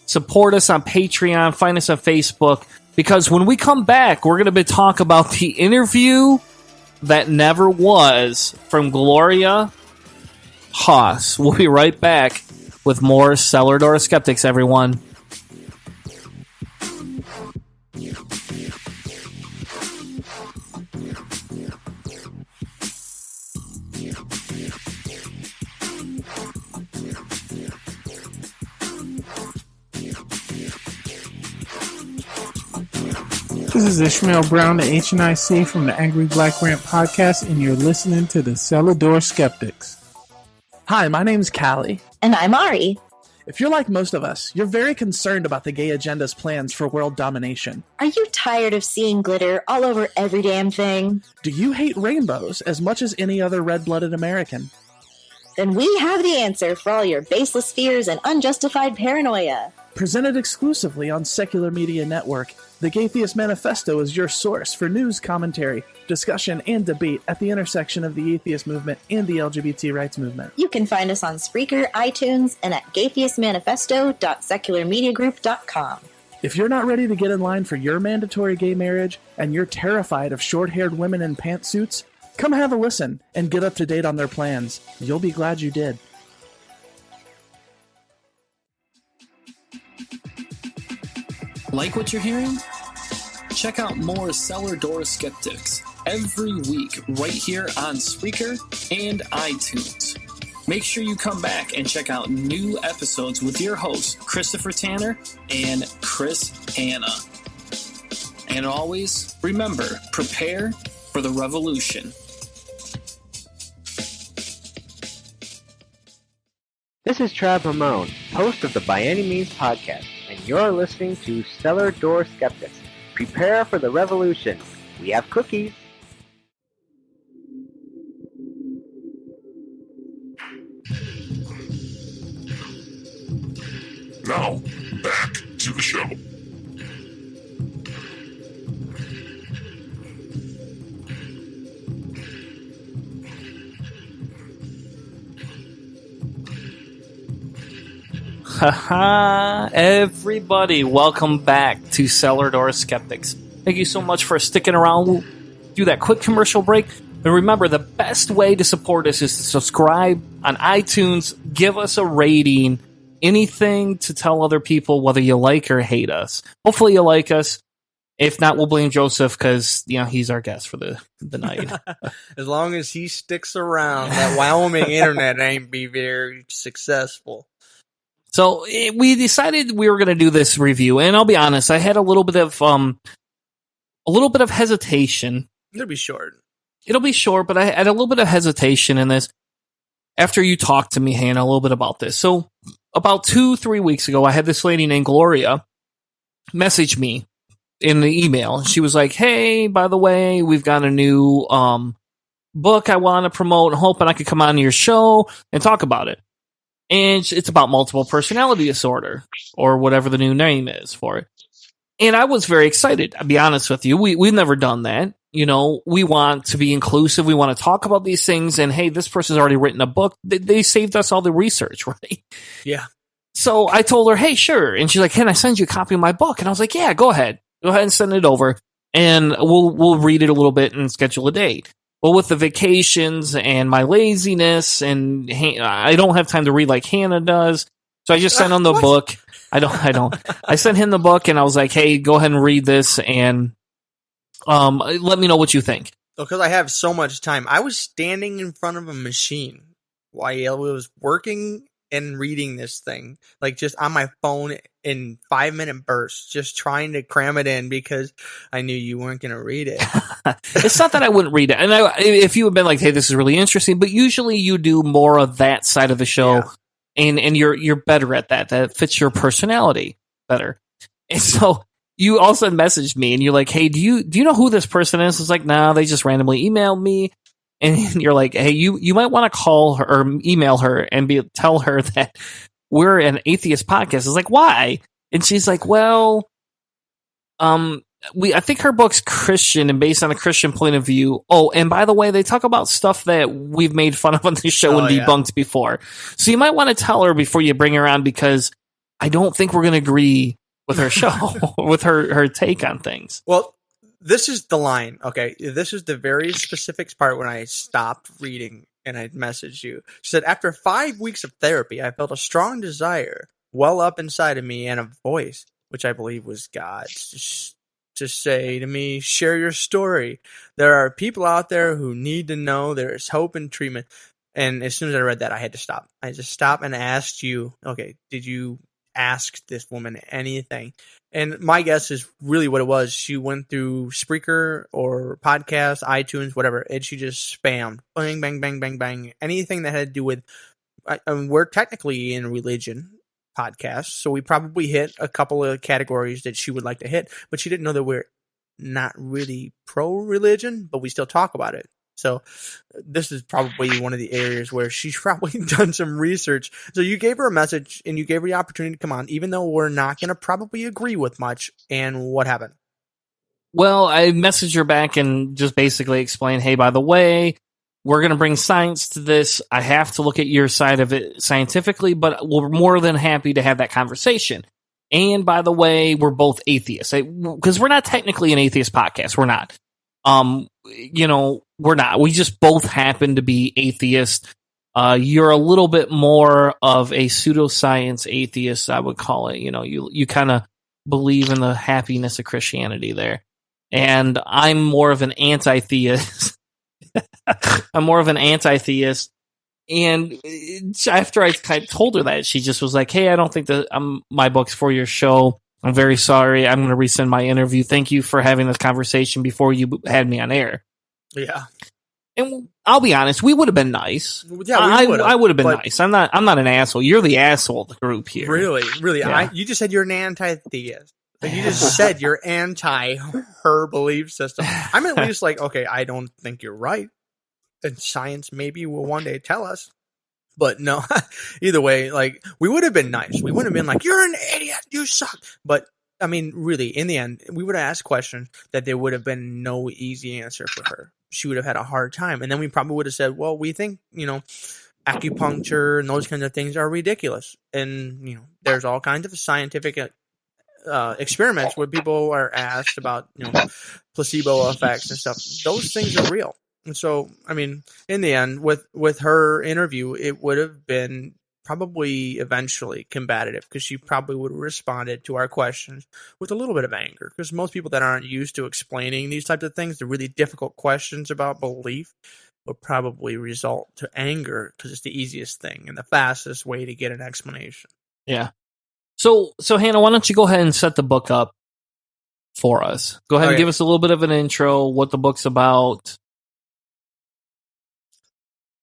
D: support us on Patreon, find us on Facebook, because when we come back, we're going to be talking about the interview that never was from Gloria Haas. We'll be right back with more Cellar Door Skeptics, everyone.
H: This is Ishmael Brown, the HNIC from the Angry Black Rant podcast, and you're listening to the Cellar Door Skeptics.
I: Hi, my name's Callie.
J: And I'm Ari.
I: If you're like most of us, you're very concerned about the gay agenda's plans for world domination.
J: Are you tired of seeing glitter all over every damn thing?
I: Do you hate rainbows as much as any other red-blooded American?
J: Then we have the answer for all your baseless fears and unjustified paranoia.
I: Presented exclusively on Secular Media Network, the Gaytheist Manifesto is your source for news, commentary, discussion, and debate at the intersection of the atheist movement and the LGBT rights movement.
J: You can find us on Spreaker, iTunes, and at gaytheistmanifesto.secularmediagroup.com.
I: If you're not ready to get in line for your mandatory gay marriage and you're terrified of short-haired women in pantsuits, come have a listen and get up to date on their plans. You'll be glad you did.
K: Like what you're hearing? Check out more Cellar Door Skeptics every week right here on Spreaker and iTunes. Make sure you come back and check out new episodes with your hosts, Christopher Tanner and Chris Hanna. And always, remember, prepare for the revolution.
L: This is Trav Ramon, host of the By Any Means podcast, and you're listening to Cellar Door Skeptics. Prepare for the revolution. We have cookies.
A: Now, back to the show.
D: Haha, everybody, welcome back to Cellar Door Skeptics. Thank you so much for sticking around. We'll do that quick commercial break. And remember, the best way to support us is to subscribe on iTunes, give us a rating, anything to tell other people whether you like or hate us. Hopefully you like us. If not, we'll blame Joseph because, he's our guest for the night.
E: As long as he sticks around, that Wyoming internet ain't be very successful.
D: So we decided we were going to do this review, and I'll be honest, I had a little bit of hesitation.
E: It'll be short.
D: It'll be short, but I had a little bit of hesitation in this after you talked to me, Hannah, a little bit about this. So about 2-3 weeks ago, I had this lady named Gloria message me in the email. She was like, "Hey, by the way, we've got a new book I want to promote, hoping I could come on your show and talk about it." And it's about multiple personality disorder, or whatever the new name is for it. And I was very excited, I'll be honest with you. We've never done that. We want to be inclusive. We want to talk about these things. And hey, this person's already written a book. They saved us all the research, right?
E: Yeah.
D: So I told her, hey, sure. And she's like, can I send you a copy of my book? And I was like, yeah, go ahead. Go ahead and send it over. And we'll read it a little bit and schedule a date. Well, with the vacations and my laziness, and I don't have time to read like Hannah does, so I just sent him the book. I don't. I sent him the book, and I was like, "Hey, go ahead and read this, and let me know what you think."
E: Because I have so much time. I was standing in front of a machine while I was working and reading this thing, like just on my phone in 5-minute bursts, just trying to cram it in because I knew you weren't going to read it.
D: It's not that I wouldn't read it. And if you had been like, hey, this is really interesting, but usually you do more of that side of the show, and you're better at that. That fits your personality better. And so you also messaged me and you're like, hey, do you know who this person is? It's like, nah, they just randomly emailed me. and you're like, hey, you might want to call her or email her and tell her that we're an atheist podcast. It's like, why? And she's like, well, I think her book's Christian and based on a Christian point of view. Oh, and by the way, they talk about stuff that we've made fun of on the show and debunked before. So you might want to tell her before you bring her on, because I don't think we're going to agree with her show, with her take on things.
E: Well, this is the line. Okay. This is the very specific part when I stopped reading and I messaged you. She said, after 5 weeks of therapy, I felt a strong desire well up inside of me and a voice, which I believe was God, to say to me, share your story. There are people out there who need to know there is hope and treatment. And as soon as I read that, I had to stop. I just stopped and asked you, okay, did you ask this woman anything? And my guess is really what it was. She went through Spreaker or podcast, iTunes, whatever, and she just spammed, bang, bang, bang, bang, bang, anything that had to do with, we're technically in religion podcast, so we probably hit a couple of categories that she would like to hit, but she didn't know that we're not really pro-religion, but we still talk about it. So this is probably one of the areas where she's probably done some research. So you gave her a message and you gave her the opportunity to come on, even though we're not going to probably agree with much. And what happened?
D: Well, I messaged her back and just basically explained, hey, by the way, we're going to bring science to this. I have to look at your side of it scientifically, but we're more than happy to have that conversation. And by the way, we're both atheists, because we're not technically an atheist podcast. We're not. We're not. We just both happen to be atheists. You're a little bit more of a pseudoscience atheist, I would call it. You kind of believe in the happiness of Christianity there. And I'm more of an anti-theist. I'm more of an anti-theist. And after I kind of told her that, she just was like, hey, I don't think that my book's for your show. I'm very sorry. I'm going to resend my interview. Thank you for having this conversation before you had me on air.
E: Yeah.
D: And I'll be honest, we would have been nice.
E: Yeah,
D: I would have been nice. I'm not an asshole. You're the asshole of the group here.
E: Really.
D: Yeah.
E: You just said you're an anti-theist. Like you just said you're anti her belief system. I'm at least like, okay, I don't think you're right. And science maybe will one day tell us. But no, either way, like we would have been nice. We wouldn't have been like, you're an idiot, you suck. But I mean, really, in the end, we would have asked questions that there would have been no easy answer for her. She would have had a hard time. And then we probably would have said, well, we think, acupuncture and those kinds of things are ridiculous. And, there's all kinds of scientific experiments where people are asked about, placebo effects and stuff. Those things are real. And so, I mean, in the end, with her interview, it would have been probably eventually combative because she probably would have responded to our questions with a little bit of anger. Because most people that aren't used to explaining these types of things, the really difficult questions about belief, will probably result to anger because it's the easiest thing and the fastest way to get an explanation.
D: Yeah. So Hannah, why don't you go ahead and set the book up for us? Go ahead and give us a little bit of an intro, what the book's about,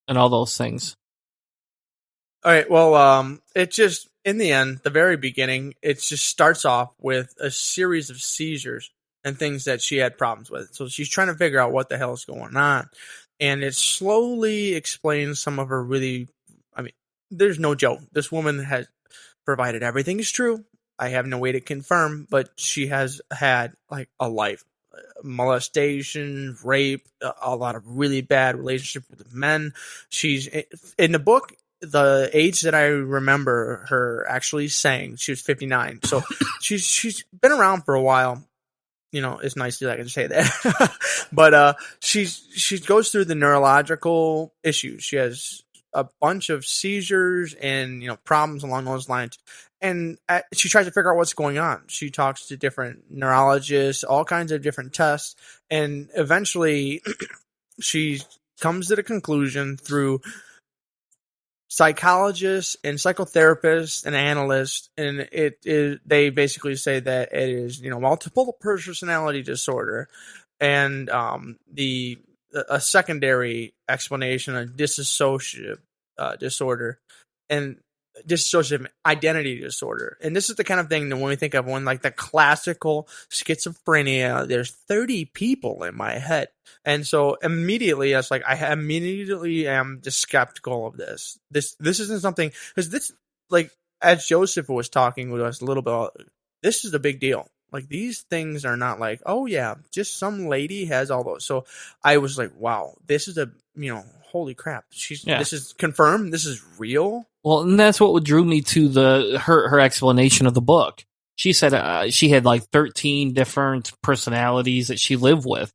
D: and all those things.
E: All right. Well, it just, in the end, the very beginning, it just starts off with a series of seizures and things that she had problems with. So she's trying to figure out what the hell is going on. And it slowly explains some of her really, there's no joke. This woman has provided everything is true. I have no way to confirm, but she has had like a life. Molestation, rape, a lot of really bad relationships with men. She's in the book. The age that I remember her actually saying, she was 59. So she's been around for a while. It's nice that I can say that. But she goes through the neurological issues. She has a bunch of seizures and problems along those lines. And she tries to figure out what's going on. She talks to different neurologists, all kinds of different tests, and eventually she comes to the conclusion through psychologists and psychotherapists and analysts, and they basically say that it is multiple personality disorder, and a secondary explanation, a dissociative disorder, and dissociative identity disorder. And this is the kind of thing that when we think of like the classical schizophrenia, there's 30 people in my head. And so immediately I was like, I immediately am just skeptical of this. This isn't something, because this, like, as Joseph was talking with us a little bit, this is a big deal. Like, these things are not like, oh yeah, just some lady has all those. So I was like, wow, this is holy crap. This is confirmed. This is real.
D: Well, and that's what drew me to her explanation of the book. She said she had like 13 different personalities that she lived with.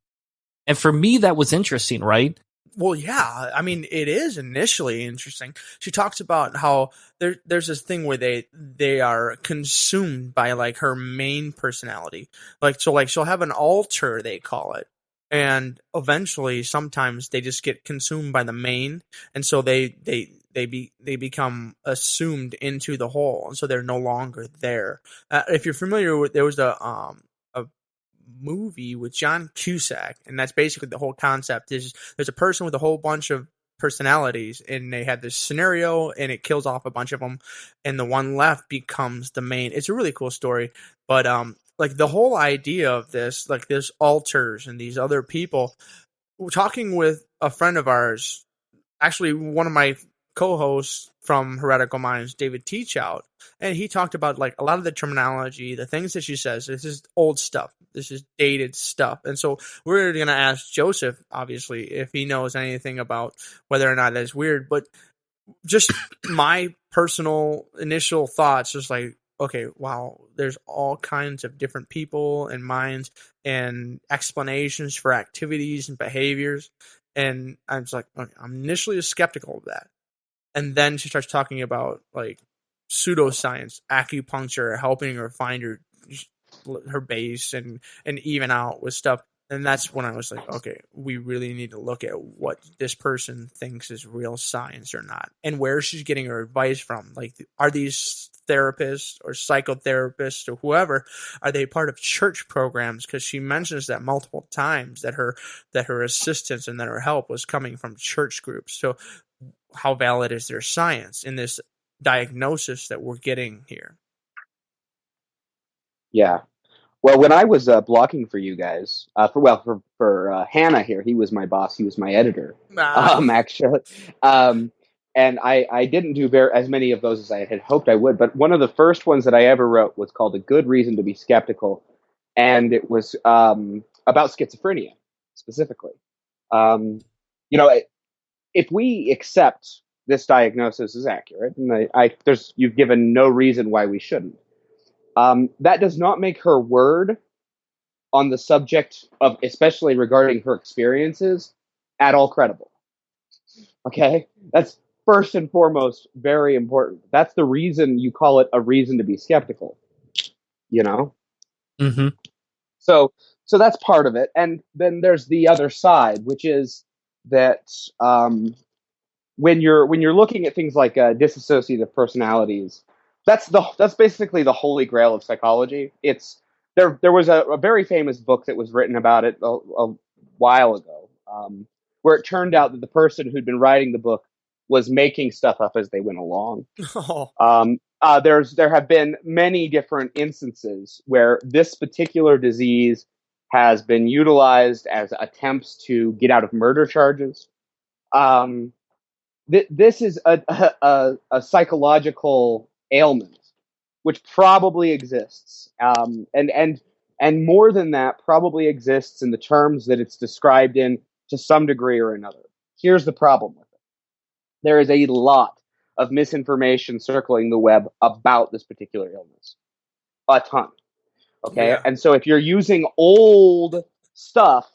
D: And for me, that was interesting, right?
E: Well, yeah. I mean, it is initially interesting. She talks about how there's this thing where they are consumed by like her main personality. Like, so like she'll have an alter, they call it. And eventually, sometimes they just get consumed by the main. And so they become assumed into the whole, and so they're no longer there. If you're familiar with, there was a movie with John Cusack, and that's basically the whole concept. Is there's a person with a whole bunch of personalities, and they had this scenario, and it kills off a bunch of them, and the one left becomes the main. It's a really cool story, but like the whole idea of this, like there's alters and these other people. We're talking with a friend of ours, actually one of my co-hosts from Heretical Minds, David Teachout, and he talked about like a lot of the terminology, the things that she says. This is old stuff. This is dated stuff. And so we're going to ask Joseph, obviously, if he knows anything about whether or not that's weird. But just my personal initial thoughts, just like, okay, wow, there's all kinds of different people and minds and explanations for activities and behaviors. And I was like, okay, I'm initially skeptical of that. And then she starts talking about like pseudoscience, acupuncture, helping her find her base and even out with stuff. And that's when I was like, okay, we really need to look at what this person thinks is real science or not, and where she's getting her advice from. Like, are these therapists or psychotherapists or whoever, are they part of church programs? Because she mentions that multiple times that her assistance and that her help was coming from church groups. So how valid is their science in this diagnosis that we're getting here?
F: Yeah. Well, when I was blogging for you guys, for Hannah here, he was my boss. He was my editor, actually. And I didn't do as many of those as I had hoped I would. But one of the first ones that I ever wrote was called A Good Reason to Be Skeptical. And it was about schizophrenia, specifically. If we accept this diagnosis is accurate, and you've given no reason why we shouldn't, that does not make her word on the subject of, especially regarding her experiences, at all credible. Okay? That's first and foremost very important. That's the reason you call it a reason to be skeptical.
D: Mm-hmm.
F: So that's part of it. And then there's the other side, which is that when you're looking at things like dissociative personalities, that's basically the holy grail of psychology. It's there was a very famous book that was written about it a while ago, where it turned out that the person who'd been writing the book was making stuff up as they went along. There have been many different instances where this particular disease has been utilized as attempts to get out of murder charges. This is a psychological ailment which probably exists, and more than that, probably exists in the terms that it's described in to some degree or another. Here's the problem with it: there is a lot of misinformation circling the web about this particular illness, a ton. Okay, yeah. And so if you're using old stuff,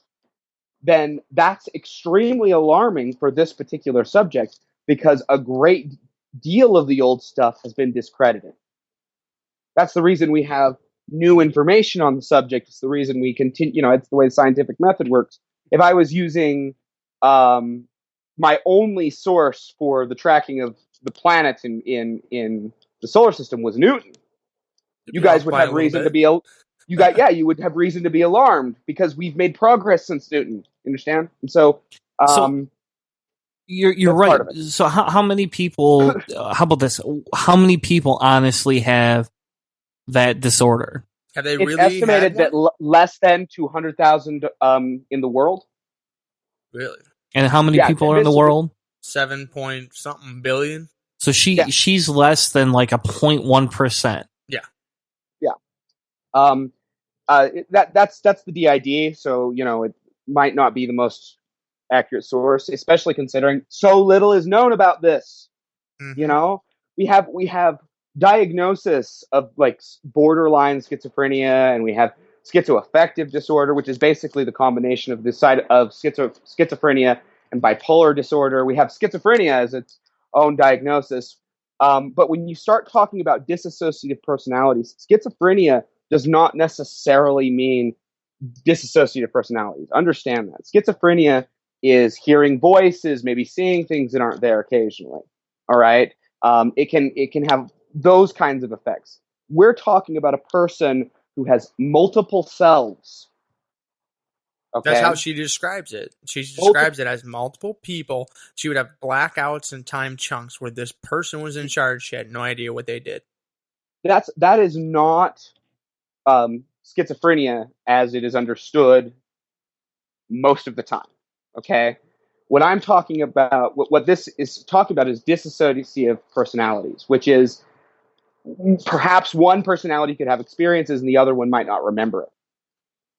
F: then that's extremely alarming for this particular subject, because a great deal of the old stuff has been discredited. That's the reason we have new information on the subject. It's the reason we continue, it's the way the scientific method works. If I was using my only source for the tracking of the planets in the solar system was Newton, you guys would have reason to be you would have reason to be alarmed, because we've made progress since Newton. Understand? And so
D: You're
F: That's part
D: right.
F: of it.
D: So how many people? How about this? How many people honestly have that disorder?
E: Have they
F: It's
E: really
F: estimated
E: had
F: that
E: one?
F: less than 200,000 in the world.
E: Really?
D: And how many people are in the world?
E: 7 point something billion.
D: So she's less than like a 0.1%.
E: Yeah.
F: That's the DID. So it might not be the most accurate source, especially considering so little is known about this.
E: Mm-hmm.
F: We have diagnosis of like borderline schizophrenia, and we have schizoaffective disorder, which is basically the combination of the side of schizophrenia and bipolar disorder. We have schizophrenia as its own diagnosis. But when you start talking about dissociative personalities, schizophrenia does not necessarily mean dissociative personalities. Understand that. Schizophrenia is hearing voices, maybe seeing things that aren't there occasionally. All right. It can have those kinds of effects. We're talking about a person who has multiple selves. Okay.
E: That's how she describes it. She describes it as multiple people. She would have blackouts and time chunks where this person was in charge. She had no idea what they did.
F: That is not schizophrenia as it is understood most of the time. Okay. What I'm talking about, what this is talking about, is dissociative personalities, which is perhaps one personality could have experiences and the other one might not remember it.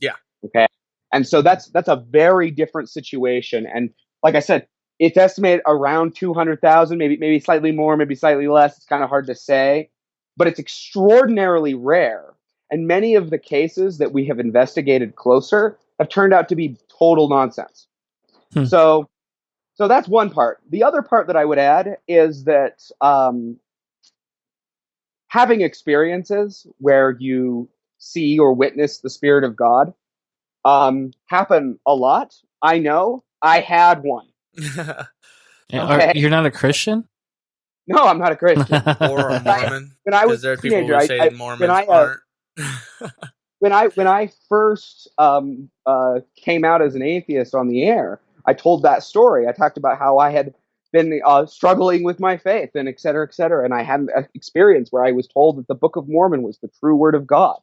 E: Yeah.
F: Okay. And so that's a very different situation. And like I said, it's estimated around 200,000, maybe slightly more, maybe slightly less. It's kind of hard to say, but it's extraordinarily rare. And many of the cases that we have investigated closer have turned out to be total nonsense. So that's one part. The other part that I would add is that having experiences where you see or witness the Spirit of God happen a lot. I know. I had one.
D: Okay. You're not a Christian?
F: No, I'm not a Christian.
E: Or a Mormon.
F: When I was
E: there
F: a
E: are people
F: teenager,
E: who say Mormons aren't.
F: when I first came out as an atheist on the air, I told that story. I talked about how I had been struggling with my faith and et cetera, and I had an experience where I was told that the Book of Mormon was the true word of God.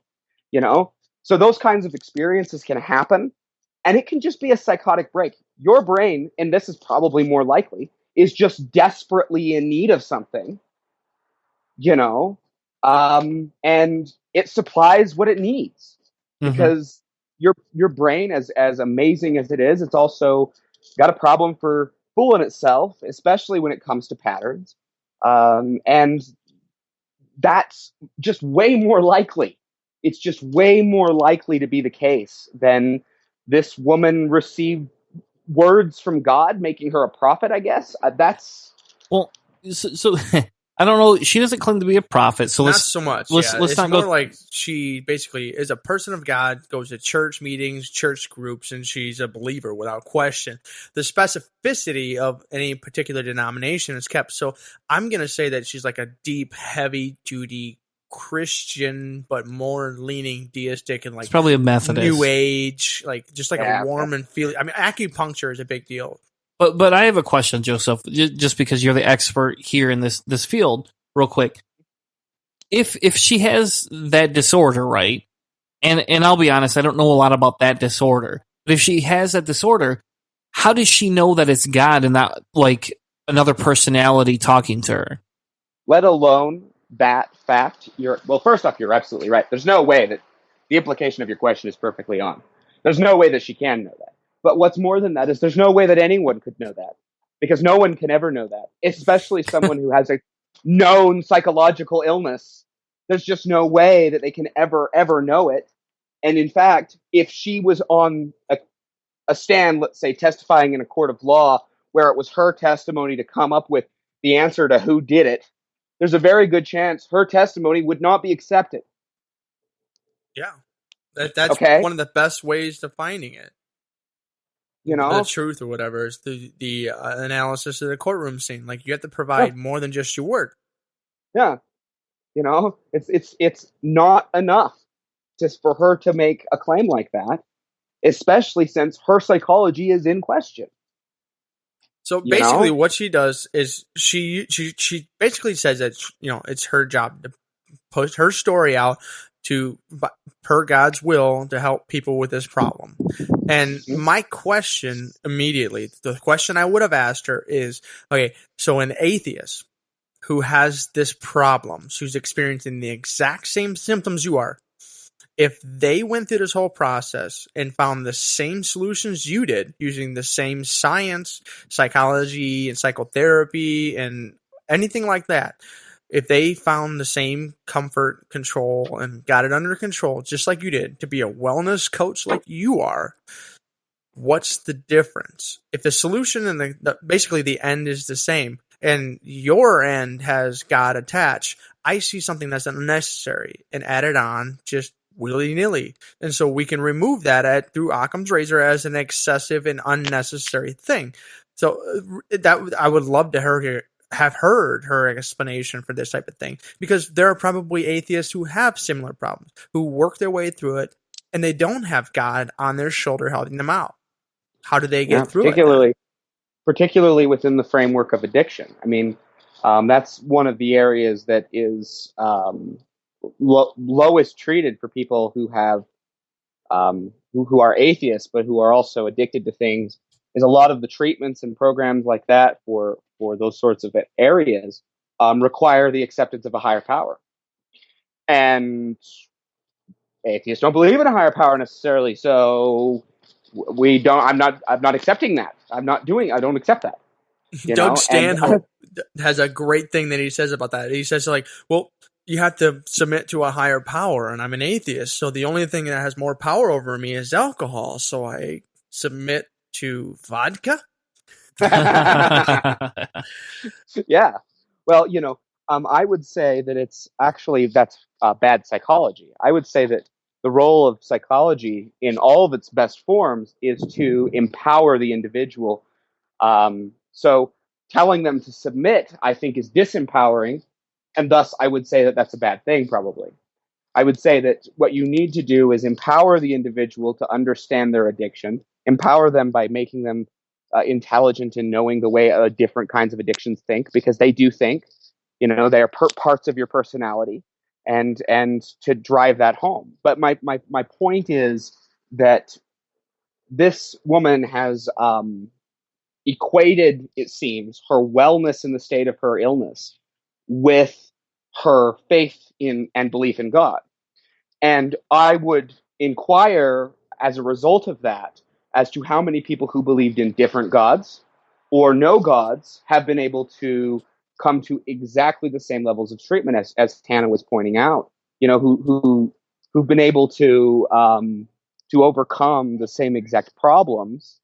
F: So those kinds of experiences can happen, and it can just be a psychotic break. Your brain, and this is probably more likely, is just desperately in need of something, and it supplies what it needs. Because your brain, as amazing as it is, it's also got a problem for fooling itself, especially when it comes to patterns. And that's just way more likely. It's just way more likely to be the case than this woman received words from God, making her a prophet, I guess.
D: So I don't know. She doesn't claim to be a prophet, so
E: not so much.
D: Let's
E: it's
D: not
E: more
D: go.
E: Like she basically is a person of God, goes to church meetings, church groups, and she's a believer without question. The specificity of any particular denomination is kept. So I'm going to say that she's like a deep, heavy-duty Christian, but more leaning deistic and like
D: it's probably a Methodist,
E: New Age, like just like a warm and feeling. I mean, acupuncture is a big deal.
D: But I have a question, Joseph, just because you're the expert here in this field, real quick. If she has that disorder, right, and I'll be honest, I don't know a lot about that disorder, but if she has that disorder, how does she know that it's God and not like another personality talking to her?
F: Let alone that fact, first off, you're absolutely right. There's no way that the implication of your question is perfectly on. There's no way that she can know that. But what's more than that is there's no way that anyone could know that, because no one can ever know that, especially someone who has a known psychological illness. There's just no way that they can ever know it. And in fact, if she was on a stand, let's say testifying in a court of law, where it was her testimony to come up with the answer to who did it, there's a very good chance her testimony would not be accepted.
E: Yeah. That's one of the best ways to finding it. The truth or whatever is the analysis of the courtroom scene. Like, you have to provide more than just your word.
F: Yeah. It's not enough just for her to make a claim like that, especially since her psychology is in question.
E: So
F: You
E: basically,
F: know?
E: what she does is she basically says that it's her job to post her story out to per God's will to help people with this problem. And my question immediately, the question I would have asked her is, okay, so an atheist who has this problem, who's experiencing the exact same symptoms you are, if they went through this whole process and found the same solutions you did using the same science, psychology, and psychotherapy and anything like that, if they found the same comfort, control, and got it under control, just like you did, to be a wellness coach like you are, what's the difference? If the solution and basically the end is the same, and your end has God attached, I see something that's unnecessary and add it on just willy-nilly. And so we can remove that through Occam's razor as an excessive and unnecessary thing. So that I would love to have heard her explanation for this type of thing, because there are probably atheists who have similar problems, who work their way through it, and they don't have God on their shoulder helping them out. How do they get through it?
F: Particularly within the framework of addiction. I mean, that's one of the areas that is lowest treated for people who have who are atheists, but who are also addicted to things. Is a lot of the treatments and programs like that for those sorts of areas require the acceptance of a higher power, and atheists don't believe in a higher power necessarily. So we don't. I'm not accepting that. I don't accept that.
E: Doug Stanhope has a great thing that he says about that. He says, like, well, you have to submit to a higher power, and I'm an atheist, so the only thing that has more power over me is alcohol, so I submit to vodka?
F: Yeah. Well, I would say that that's bad psychology. I would say that the role of psychology in all of its best forms is to empower the individual. So telling them to submit, I think, is disempowering, and thus I would say that that's a bad thing, probably. I would say that what you need to do is empower the individual to understand their addiction, empower them by making them intelligent in knowing the way different kinds of addictions think, because they do think, they are parts of your personality, and to drive that home. But my point is that this woman has equated, it seems, her wellness in the state of her illness with her faith in and belief in God. And I would inquire, as a result of that, as to how many people who believed in different gods or no gods have been able to come to exactly the same levels of treatment as Tana was pointing out. Who've been able to overcome the same exact problems,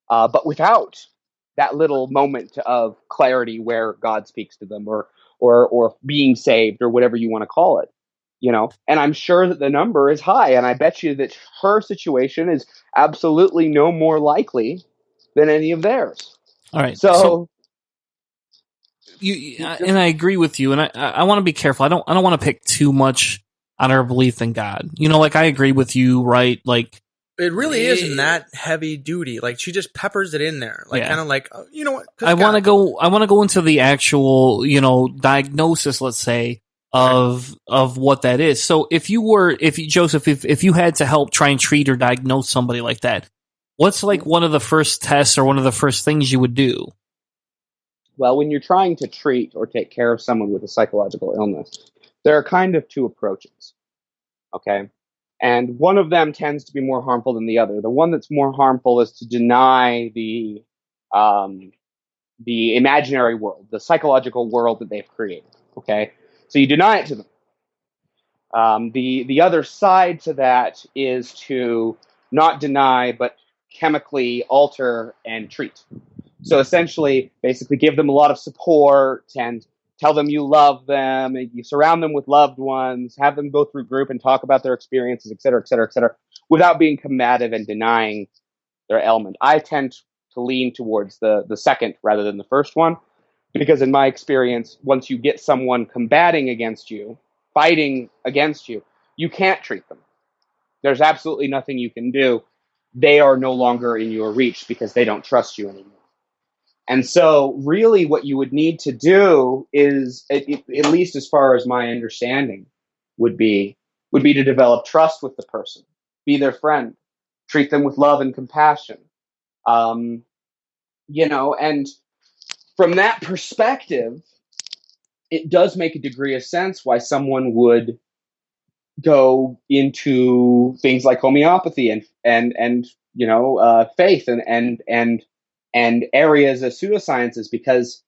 F: but without that little moment of clarity where God speaks to them, or being saved, or whatever you want to call it. And I'm sure that the number is high, and I bet you that her situation is absolutely no more likely than any of theirs.
D: All right.
F: So
D: and I agree with you, and I want to be careful. I don't want to pick too much on her belief in God. Like, I agree with you, right? Like,
E: it really isn't that heavy duty. Like, she just peppers it in there, like, kind of like, you know what?
D: I want to go into the actual, diagnosis, let's say, of what that is. So if you had to help try and treat or diagnose somebody like that, what's like one of the first tests or one of the first things you would do?
F: Well, when you're trying to treat or take care of someone with a psychological illness, there are kind of two approaches. Okay. And one of them tends to be more harmful than the other. The one that's more harmful is to deny the imaginary world, the psychological world that they've created. Okay. So you deny it to them. The other side to that is to not deny, but chemically alter and treat. So essentially, basically give them a lot of support and tell them you love them, and you surround them with loved ones, have them go through group and talk about their experiences, et cetera, et cetera, et cetera, without being combative and denying their ailment. I tend to lean towards the second rather than the first one, because in my experience, once you get someone combating against you, fighting against you, you can't treat them. There's absolutely nothing you can do. They are no longer in your reach because they don't trust you anymore. And so really what you would need to do is, at least as far as my understanding would be to develop trust with the person, be their friend, treat them with love and compassion. And from that perspective, it does make a degree of sense why someone would go into things like homeopathy and faith and areas of pseudosciences, because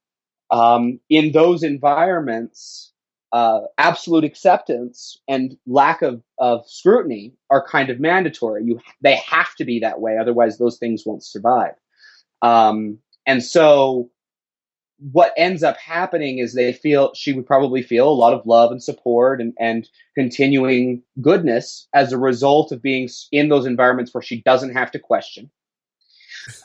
F: in those environments, absolute acceptance and lack of scrutiny are kind of mandatory. They have to be that way, otherwise those things won't survive. And so what ends up happening is she would probably feel a lot of love and support and continuing goodness as a result of being in those environments where she doesn't have to question.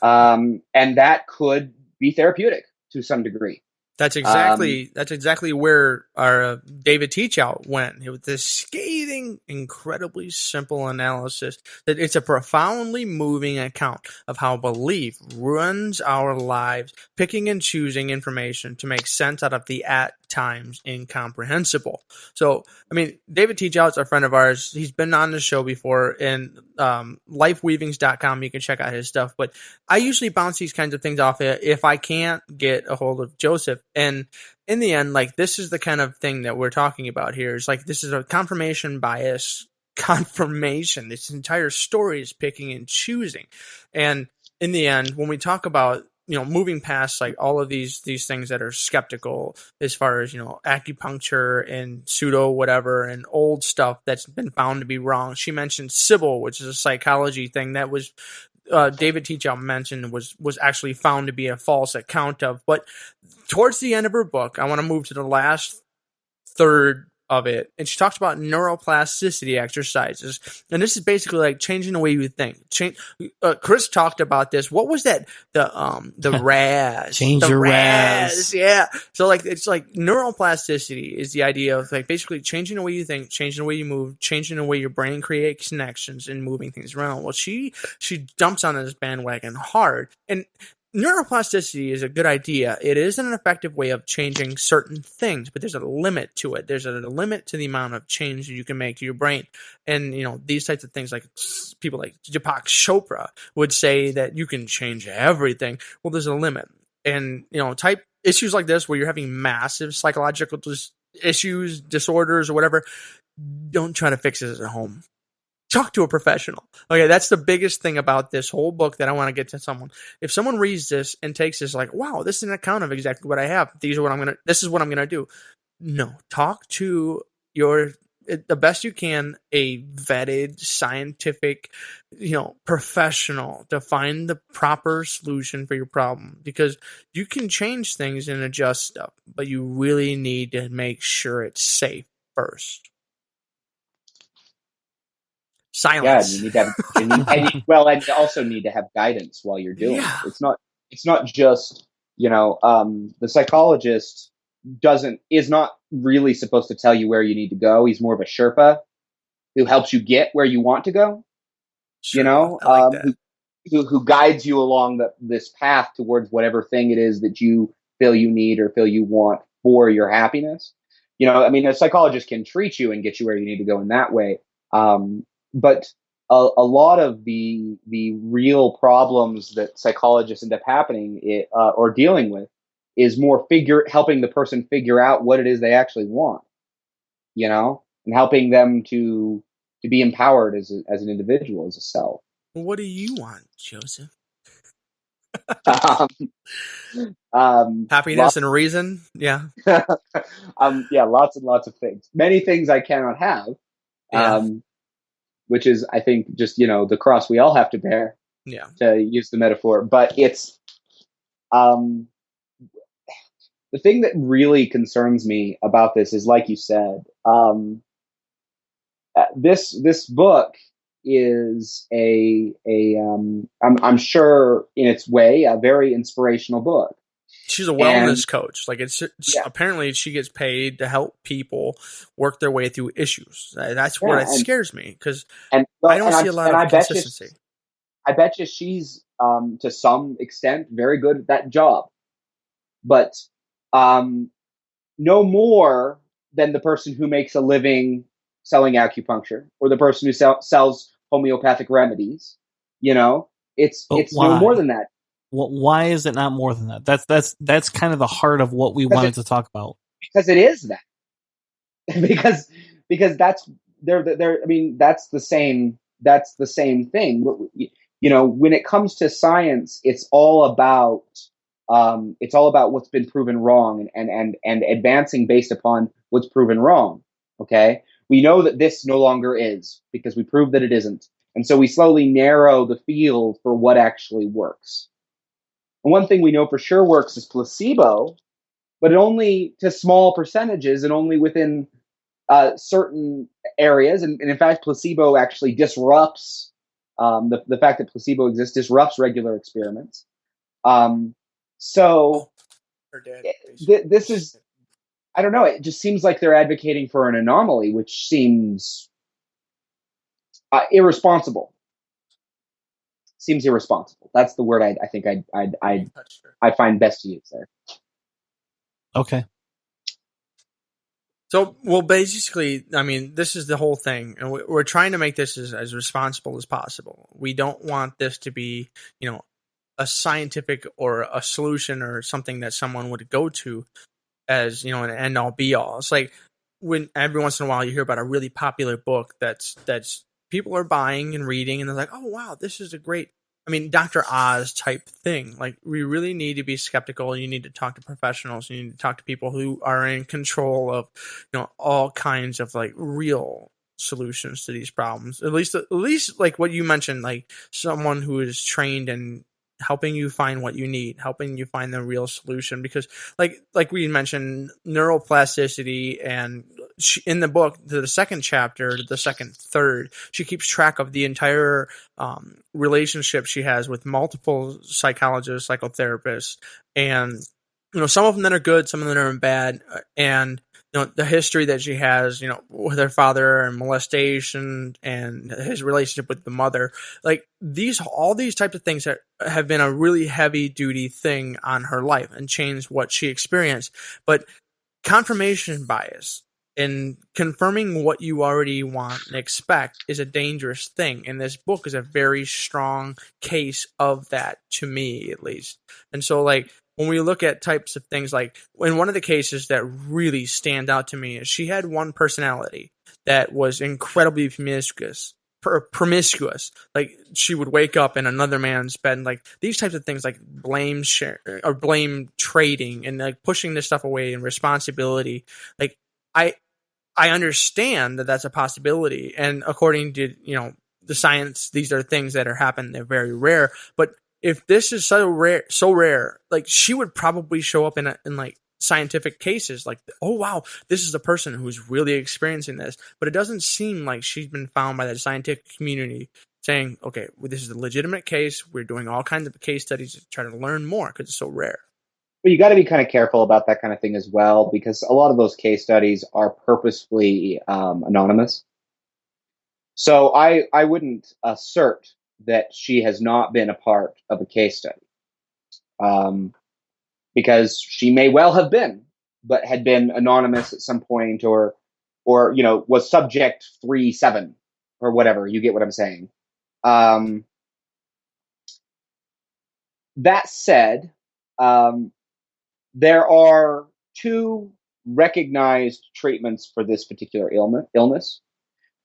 F: And that could be therapeutic to some degree.
E: That's exactly where our David Teachout went with this scathing, incredibly simple analysis that it's a profoundly moving account of how belief runs our lives, picking and choosing information to make sense out of the at times incomprehensible. So, I mean, David Teachout's a friend of ours. He's been on the show before, and lifeweavings.com. You can check out his stuff. But I usually bounce these kinds of things off if I can't get a hold of Joseph. And in the end, like, this is the kind of thing that we're talking about here. It's like, this is a confirmation bias confirmation. This entire story is picking and choosing. And in the end, when we talk about, moving past like all of these things that are skeptical, as far as, acupuncture and pseudo whatever and old stuff that's been found to be wrong. She mentioned Sybil, which is a psychology thing that was David Teachout mentioned was actually found to be a false account of. But towards the end of her book, I want to move to the last third of it, and she talks about neuroplasticity exercises, and this is basically like changing the way you think. Chris talked about this. What was that? The RAS.
D: Change your RAS.
E: Yeah. So like it's like neuroplasticity is the idea of like basically changing the way you think, changing the way you move, changing the way your brain creates connections, and moving things around. Well, she jumps on this bandwagon hard, and neuroplasticity is a good idea. It is an effective way of changing certain things, but there's a limit to it. There's a limit to the amount of change you can make to your brain. And, these types of things, like people like Deepak Chopra would say that you can change everything. Well, there's a limit. And, type issues like this where you're having massive psychological issues, disorders, or whatever, don't try to fix it at home. Talk to a professional. Okay, that's the biggest thing about this whole book that I want to get to someone. If someone reads this and takes this like, wow, this is an account of exactly what I have. This is what I'm gonna do. No, talk to the best you can, a vetted, scientific, professional to find the proper solution for your problem. Because you can change things and adjust stuff, but you really need to make sure it's safe first. Silence.
F: Yeah, you need to have, and you also need to have guidance while you're doing it. It's not just, the psychologist is not really supposed to tell you where you need to go. He's more of a Sherpa who helps you get where you want to go.
E: Sure, I like that.
F: Who guides you along this path towards whatever thing it is that you feel you need or feel you want for your happiness. A psychologist can treat you and get you where you need to go in that way. But a lot of the real problems that psychologists end up or dealing with is more helping the person figure out what it is they actually want, and helping them to be empowered as an individual, as a self.
E: What do you want, Joseph? Happiness and reason. Yeah.
F: Lots and lots of things. Many things I cannot have.
E: Yeah.
F: Which is, I think, just, the cross we all have to bear, to use the metaphor. But it's the thing that really concerns me about this is, like you said, this book is I'm sure in its way, a very inspirational book.
E: She's a wellness coach. Like apparently she gets paid to help people work their way through issues. That's what it scares me, because I don't see a lot of consistency.
F: I bet you she's to some extent very good at that job. but no more than the person who makes a living selling acupuncture or the person who sells homeopathic remedies. It's no more than that.
D: Why is it not more than that? That's kind of the heart of what we wanted to talk about.
F: Because it is that. because that's they're I mean that's the same thing. When it comes to science, it's all about what's been proven wrong and advancing based upon what's proven wrong. Okay, we know that this no longer is because we proved that it isn't, and so we slowly narrow the field for what actually works. And one thing we know for sure works is placebo, but only to small percentages and only within certain areas. And in fact, placebo actually disrupts the fact that placebo exists disrupts regular experiments. This is, I don't know, it just seems like they're advocating for an anomaly, which seems irresponsible. Seems irresponsible. That's the word I think I find best to use there.
D: Okay.
E: So, well, basically, I mean, this is the whole thing, and we're trying to make this as responsible as possible. We don't want this to be, a scientific or a solution or something that someone would go to as, an end all be all. It's like when every once in a while you hear about a really popular book that's people are buying and reading, and they're like, oh wow, this is a great, Dr. Oz type thing. Like, we really need to be skeptical. You need to talk to professionals. You need to talk to people who are in control of, all kinds of like real solutions to these problems. At least like what you mentioned, like someone who is trained in helping you find what you need, helping you find the real solution. Because like we mentioned, neuroplasticity, and in the book, the second chapter, the second third, she keeps track of the entire relationship she has with multiple psychologists, psychotherapists, and some of them that are good, some of them are bad, and the history that she has, with her father and molestation and his relationship with the mother, like all these types of things that have been a really heavy duty thing on her life and changed what she experienced. But confirmation bias and confirming what you already want and expect is a dangerous thing. And this book is a very strong case of that, to me, at least. And so, like, when we look at types of things, like in one of the cases that really stand out to me is she had one personality that was incredibly promiscuous. Like, she would wake up in another man's bed, and like these types of things, like blame trading and like pushing this stuff away and responsibility. Like, I understand that that's a possibility, and according to the science, these are things that are happening. They're very rare, but if this is so rare, like, she would probably show up in like scientific cases, like, oh wow, this is a person who's really experiencing this. But it doesn't seem like she's been found by the scientific community saying, okay, well, this is a legitimate case. We're doing all kinds of case studies to try to learn more because it's so rare.
F: But you got to be kind of careful about that kind of thing as well, because a lot of those case studies are purposefully anonymous. So I wouldn't assert that she has not been a part of a case study, because she may well have been, but had been anonymous at some point, or was subject 3-7 or whatever. You get what I'm saying. That said, there are 2 recognized treatments for this particular illness.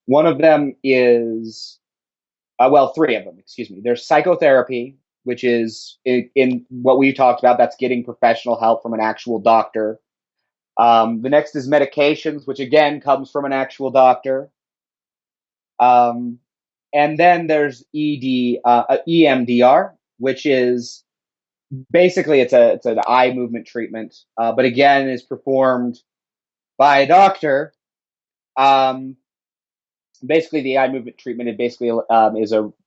F: One of them is, 3 of them, excuse me. There's psychotherapy, which is in what we talked about. That's getting professional help from an actual doctor. The next is medications, which again comes from an actual doctor. And then there's EMDR, which is basically it's an eye movement treatment, but again is performed by a doctor. Basically, the eye movement treatment, it basically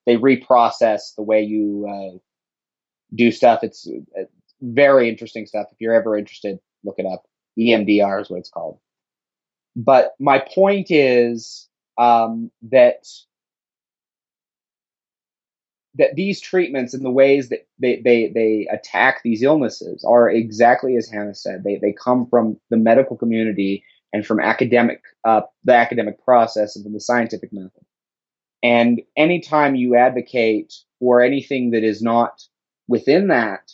F: they reprocess the way you do stuff. It's very interesting stuff. If you're ever interested, look it up. EMDR is what it's called. But my point is that that these treatments and the ways that they attack these illnesses are exactly as Hannah said. They come from the medical community and from the academic process and from the scientific method. And anytime you advocate for anything that is not within that,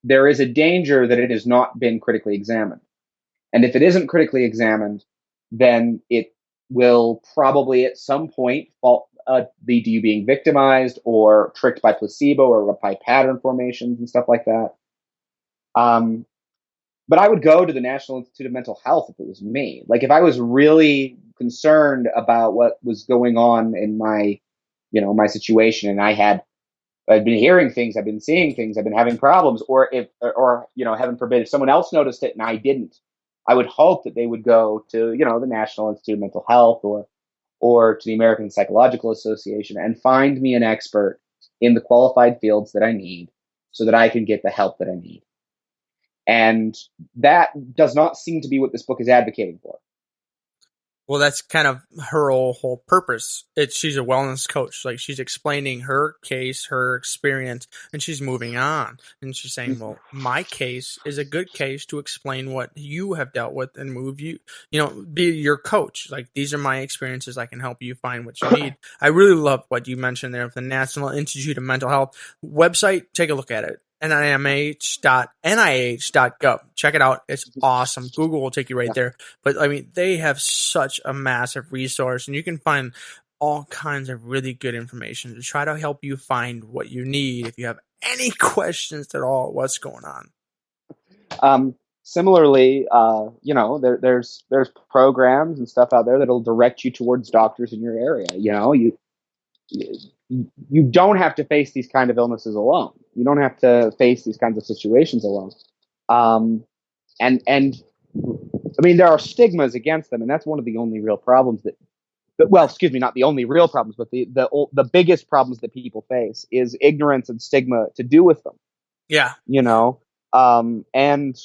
F: there is a danger that it has not been critically examined. And if it isn't critically examined, then it will probably at some point lead to you being victimized or tricked by placebo or by pattern formations and stuff like that. But I would go to the National Institute of Mental Health if it was me. Like if I was really concerned about what was going on in my situation, and I'd been hearing things, I've been seeing things, I've been having problems, or heaven forbid, if someone else noticed it and I didn't, I would hope that they would go to, the National Institute of Mental Health or to the American Psychological Association and find me an expert in the qualified fields that I need so that I can get the help that I need. And that does not seem to be what this book is advocating for.
E: Well, that's kind of her whole purpose. She's a wellness coach. Like she's explaining her case, her experience, and she's moving on. And she's saying, well, my case is a good case to explain what you have dealt with and move you, be your coach. Like these are my experiences. I can help you find what you need. I really love what you mentioned there with the National Institute of Mental Health website. Take a look at it. NIMH.nih.gov. Check it out. It's awesome. Google will take you right there. But I mean, they have such a massive resource, and you can find all kinds of really good information to try to help you find what you need if you have any questions at all what's going on.
F: Similarly, there's programs and stuff out there that'll direct you towards doctors in your area. You don't have to face these kind of illnesses alone. You don't have to face these kinds of situations alone. And I mean, there are stigmas against them, and that's one of the only real problems not the only real problems, but the biggest problems that people face is ignorance and stigma to do with them.
E: Yeah.
F: And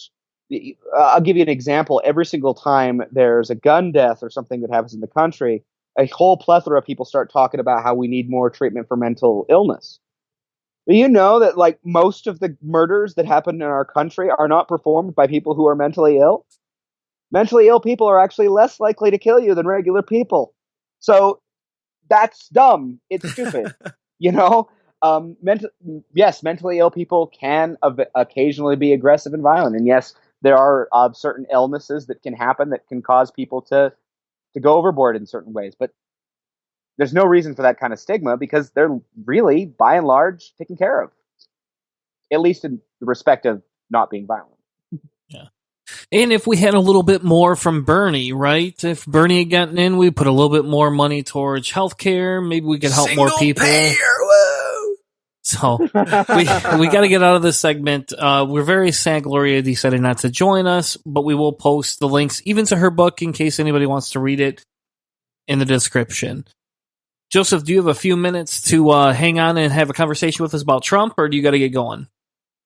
F: I'll give you an example. Every single time there's a gun death or something that happens in the country, a whole plethora of people start talking about how we need more treatment for mental illness. But you know that like most of the murders that happen in our country are not performed by people who are mentally ill. Mentally ill people are actually less likely to kill you than regular people. So that's dumb. It's stupid. Mentally ill people can occasionally be aggressive and violent. And yes, there are certain illnesses that can happen that can cause people to go overboard in certain ways. But there's no reason for that kind of stigma because they're really, by and large, taken care of. At least in the respect of not being violent.
D: Yeah. And if we had a little bit more from Bernie, right? If Bernie had gotten in, we put a little bit more money towards healthcare. Maybe we could help more people.
E: Payer, whoa!
D: So we got to get out of this segment. We're very sad Gloria decided not to join us, but we will post the links even to her book in case anybody wants to read it in the description. Joseph, do you have a few minutes to hang on and have a conversation with us about Trump, or do you got to get going?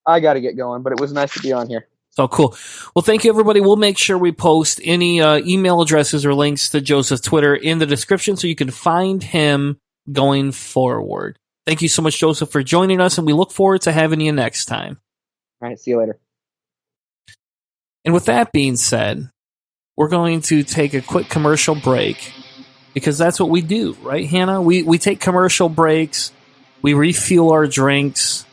F: I got to get going, but it was nice to be on here.
D: So cool. Well, thank you, everybody. We'll make sure we post any email addresses or links to Joseph's Twitter in the description so you can find him going forward. Thank you so much, Joseph, for joining us, and we look forward to having you next time.
F: All right, see you later.
D: And with that being said, we're going to take a quick commercial break because that's what we do, right, Hannah? We take commercial breaks, we refuel our drinks.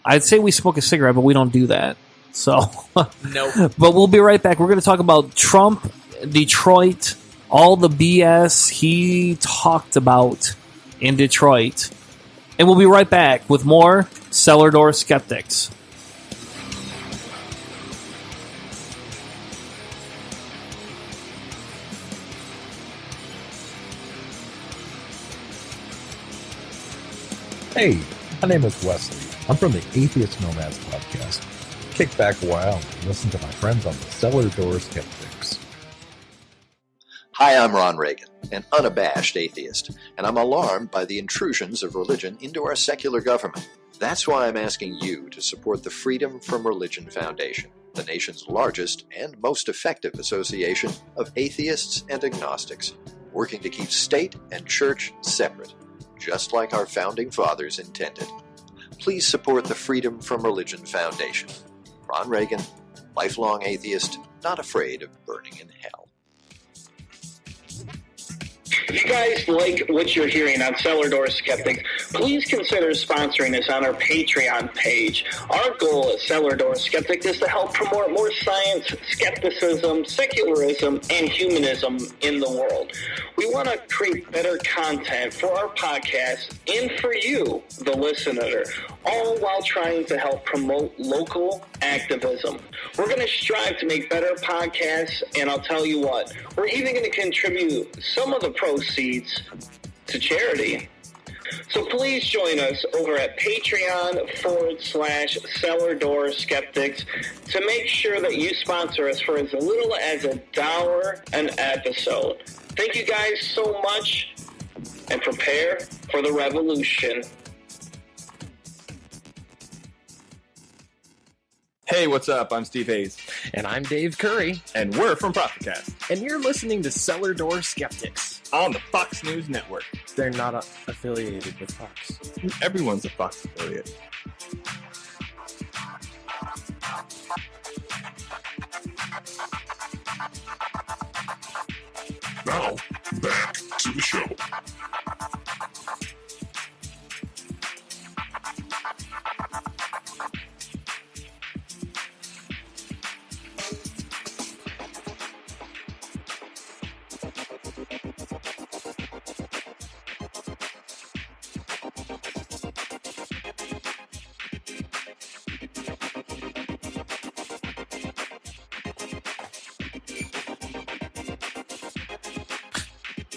D: I'd say we smoke a cigarette, but we don't do that. So,
E: nope.
D: But we'll be right back. We're going to talk about Trump, Detroit, all the BS he talked about in Detroit. And we'll be right back with more Cellar Door Skeptics.
M: Hey, my name is Wesley. I'm from the Atheist Nomads podcast. Kick back a while and listen to my friends on the Cellar Door Skeptics.
N: Hi, I'm Ron Reagan, an unabashed atheist, and I'm alarmed by the intrusions of religion into our secular government. That's why I'm asking you to support the Freedom from Religion Foundation, the nation's largest and most effective association of atheists and agnostics, working to keep state and church separate. just like our founding fathers intended. Please support the Freedom from Religion Foundation. Ron Reagan, lifelong atheist, not afraid of burning in hell.
O: If you guys like what you're hearing on Cellar Door Skeptics, please consider sponsoring us on our Patreon page. Our goal at Cellar Door Skeptics is to help promote more science, skepticism, secularism, and humanism in the world. We want to create better content for our podcast and for you, the listener, all while trying to help promote local activism. We're going to strive to make better podcasts, and I'll tell you what, we're even going to contribute some of the proceeds to charity. So please join us over at Patreon.com/Cellar Door Skeptics to make sure that you sponsor us for as little as $1 an episode. Thank you guys so much, and prepare for the revolution.
P: Hey, what's up? I'm Steve Hayes.
Q: And I'm Dave Curry.
P: And we're from Prophetcast.
Q: And you're listening to Cellar Door Skeptics
P: on the Fox News Network.
Q: They're not affiliated with Fox.
P: Everyone's a Fox affiliate.
A: Now, back to the show.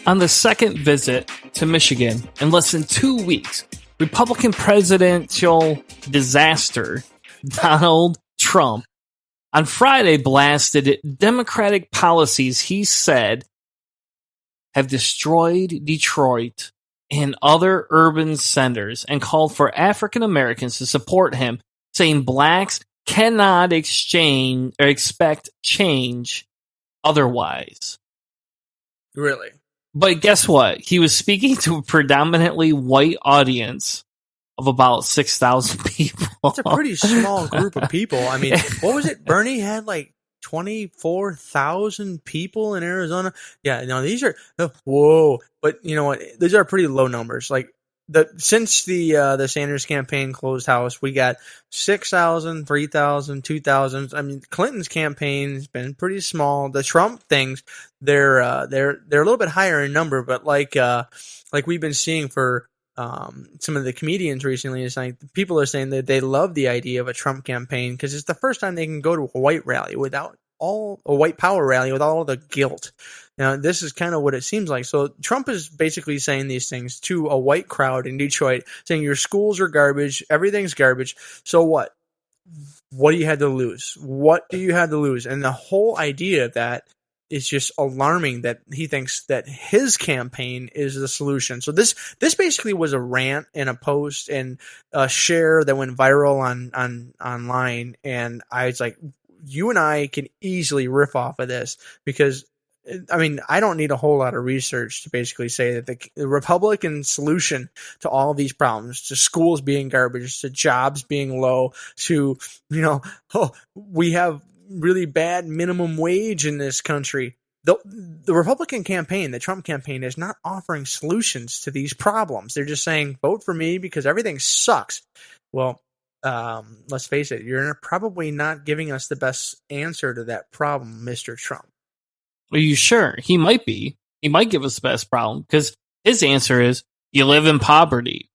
D: On the second visit to Michigan in less than 2 weeks, Republican presidential disaster Donald Trump on Friday blasted Democratic policies he said have destroyed Detroit and other urban centers and called for African Americans to support him, saying blacks cannot expect change otherwise.
E: Really?
D: But guess what? He was speaking to a predominantly white audience of about 6,000 people.
E: It's a pretty small group of people. I mean, what was it? Bernie had like 24,000 people in Arizona. Yeah, no, these are whoa. But you know what? These are pretty low numbers. Like since the Sanders campaign closed house, we got 6,000, 3,000, 2,000. I mean, Clinton's campaign has been pretty small. The Trump things, they're a little bit higher in number, but like we've been seeing for some of the comedians recently, is like people are saying that they love the idea of a Trump campaign because it's the first time they can go to a white rally without a white power rally without all the guilt. Now, this is kind of what it seems like. So Trump is basically saying these things to a white crowd in Detroit, saying your schools are garbage, everything's garbage. So what? What do you have to lose? What do you have to lose? And the whole idea of that is just alarming, that he thinks that his campaign is the solution. So this basically was a rant and a post and a share that went viral on online. And I was like, you and I can easily riff off of this because, I mean, I don't need a whole lot of research to basically say that the Republican solution to all of these problems, to schools being garbage, to jobs being low, to, we have really bad minimum wage in this country. The Republican campaign, the Trump campaign, is not offering solutions to these problems. They're just saying, vote for me because everything sucks. Well, let's face it, you're probably not giving us the best answer to that problem, Mr. Trump.
D: Are you sure? He might be. He might give us the best problem because his answer is, you live in poverty.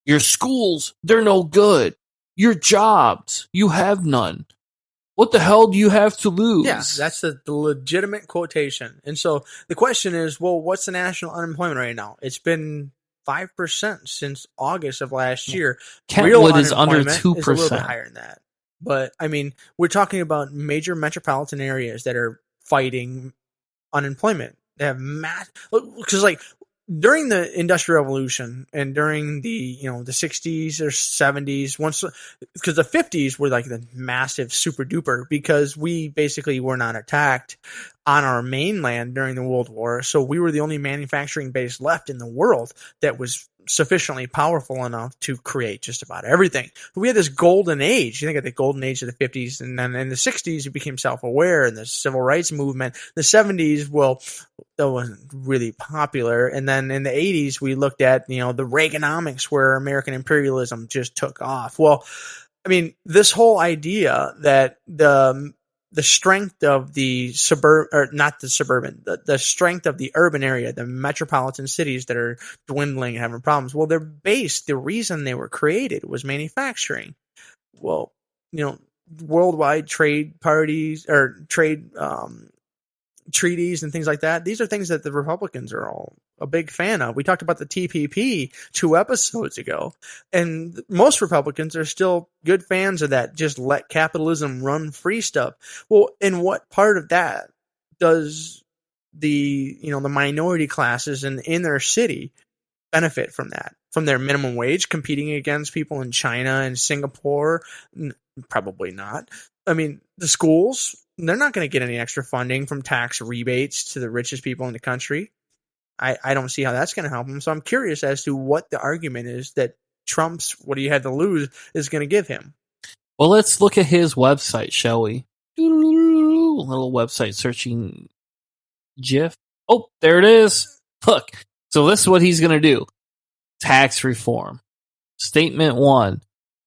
D: Your schools, they're no good. Your jobs, you have none. What the hell do you have to lose?
E: Yeah, that's the legitimate quotation. And so the question is, well, what's the national unemployment right now? It's been 5% since August of last year.
D: Kentwood is under 2%.
E: Is a little bit higher than that. But, I mean, we're talking about major metropolitan areas that are fighting unemployment. They have because, like, during the Industrial Revolution and during the 60s or 70s, because the 50s were like the massive super duper, because we basically were not attacked on our mainland during the World War, so we were the only manufacturing base left in the world that was sufficiently powerful enough to create just about everything. But we had this golden age. You think of the golden age of the 50s, and then in the 60s, you became self-aware, and the civil rights movement. The 70s, well, that wasn't really popular. And then in the 80s, we looked at, the Reaganomics, where American imperialism just took off. Well, I mean, this whole idea that the strength of the the strength of the urban area, the metropolitan cities that are dwindling and having problems. Well, the reason they were created was manufacturing. Well, worldwide trade parties or trade treaties and things like that. These are things that the Republicans are all a big fan of. We talked about the TPP 2 episodes ago, and most Republicans are still good fans of that. Just let capitalism run free stuff. Well, in what part of that does the minority classes in their city benefit from that? From their minimum wage competing against people in China and Singapore? Probably not. I mean, the schools, they're not going to get any extra funding from tax rebates to the richest people in the country. I don't see how that's going to help them. So I'm curious as to what the argument is that Trump's what he had to lose is going to give him.
D: Well, let's look at his website, shall we? Little website searching GIF. Oh, there it is. Look. So this is what he's going to do. Tax reform. Statement 1.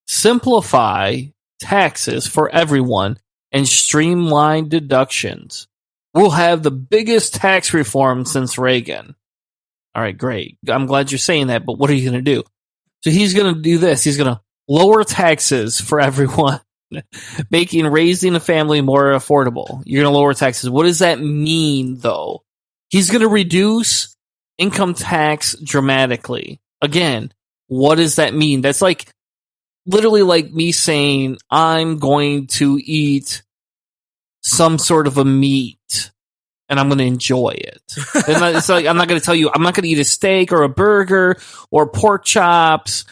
D: Simplify taxes for everyone and streamline deductions. We'll have the biggest tax reform since Reagan. All right, great. I'm glad you're saying that, but what are you going to do? So he's going to do this. He's going to lower taxes for everyone, making raising a family more affordable. You're going to lower taxes. What does that mean, though? He's going to reduce income tax dramatically. Again, what does that mean? That's like literally like me saying I'm going to eat some sort of a meat and I'm going to enjoy it. And it's like, I'm not going to tell you, I'm not going to eat a steak or a burger or pork chops,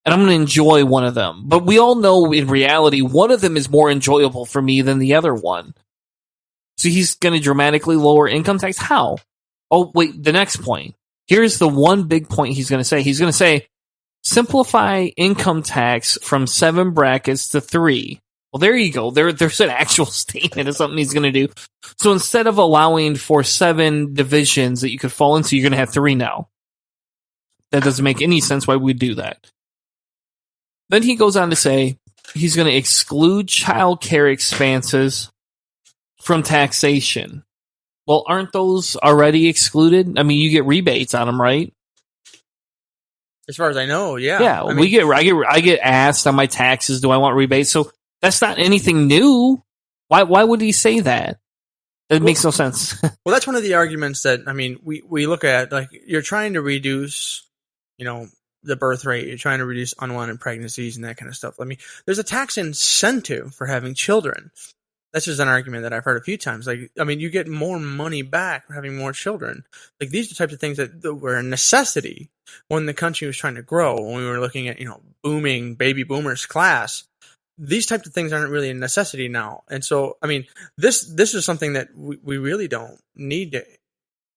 D: and I'm going to enjoy one of them. But we all know in reality, one of them is more enjoyable for me than the other one. So he's going to dramatically lower income tax. How? Oh, wait, the next point. Here's the one big point he's going to say. He's going to say, simplify income tax from 7 brackets to 3. Well, there you go. There's an actual statement of something he's going to do. So instead of allowing for 7 divisions that you could fall into, you're going to have 3 now. That doesn't make any sense why we do that. Then he goes on to say he's going to exclude child care expenses from taxation. Well, aren't those already excluded? I mean, you get rebates on them, right?
E: As far as I know, yeah.
D: Yeah, I get asked on my taxes, do I want rebates? So that's not anything new. Why would he say that? It makes no sense.
E: Well, that's one of the arguments that, I mean, we look at, like, you're trying to reduce, the birth rate. You're trying to reduce unwanted pregnancies and that kind of stuff. I mean, there's a tax incentive for having children. That's just an argument that I've heard a few times. Like, I mean, you get more money back for having more children. Like, these are the types of things that were a necessity when the country was trying to grow. When we were looking at, booming baby boomers class, these types of things aren't really a necessity now. And so, I mean, this is something that we really don't need to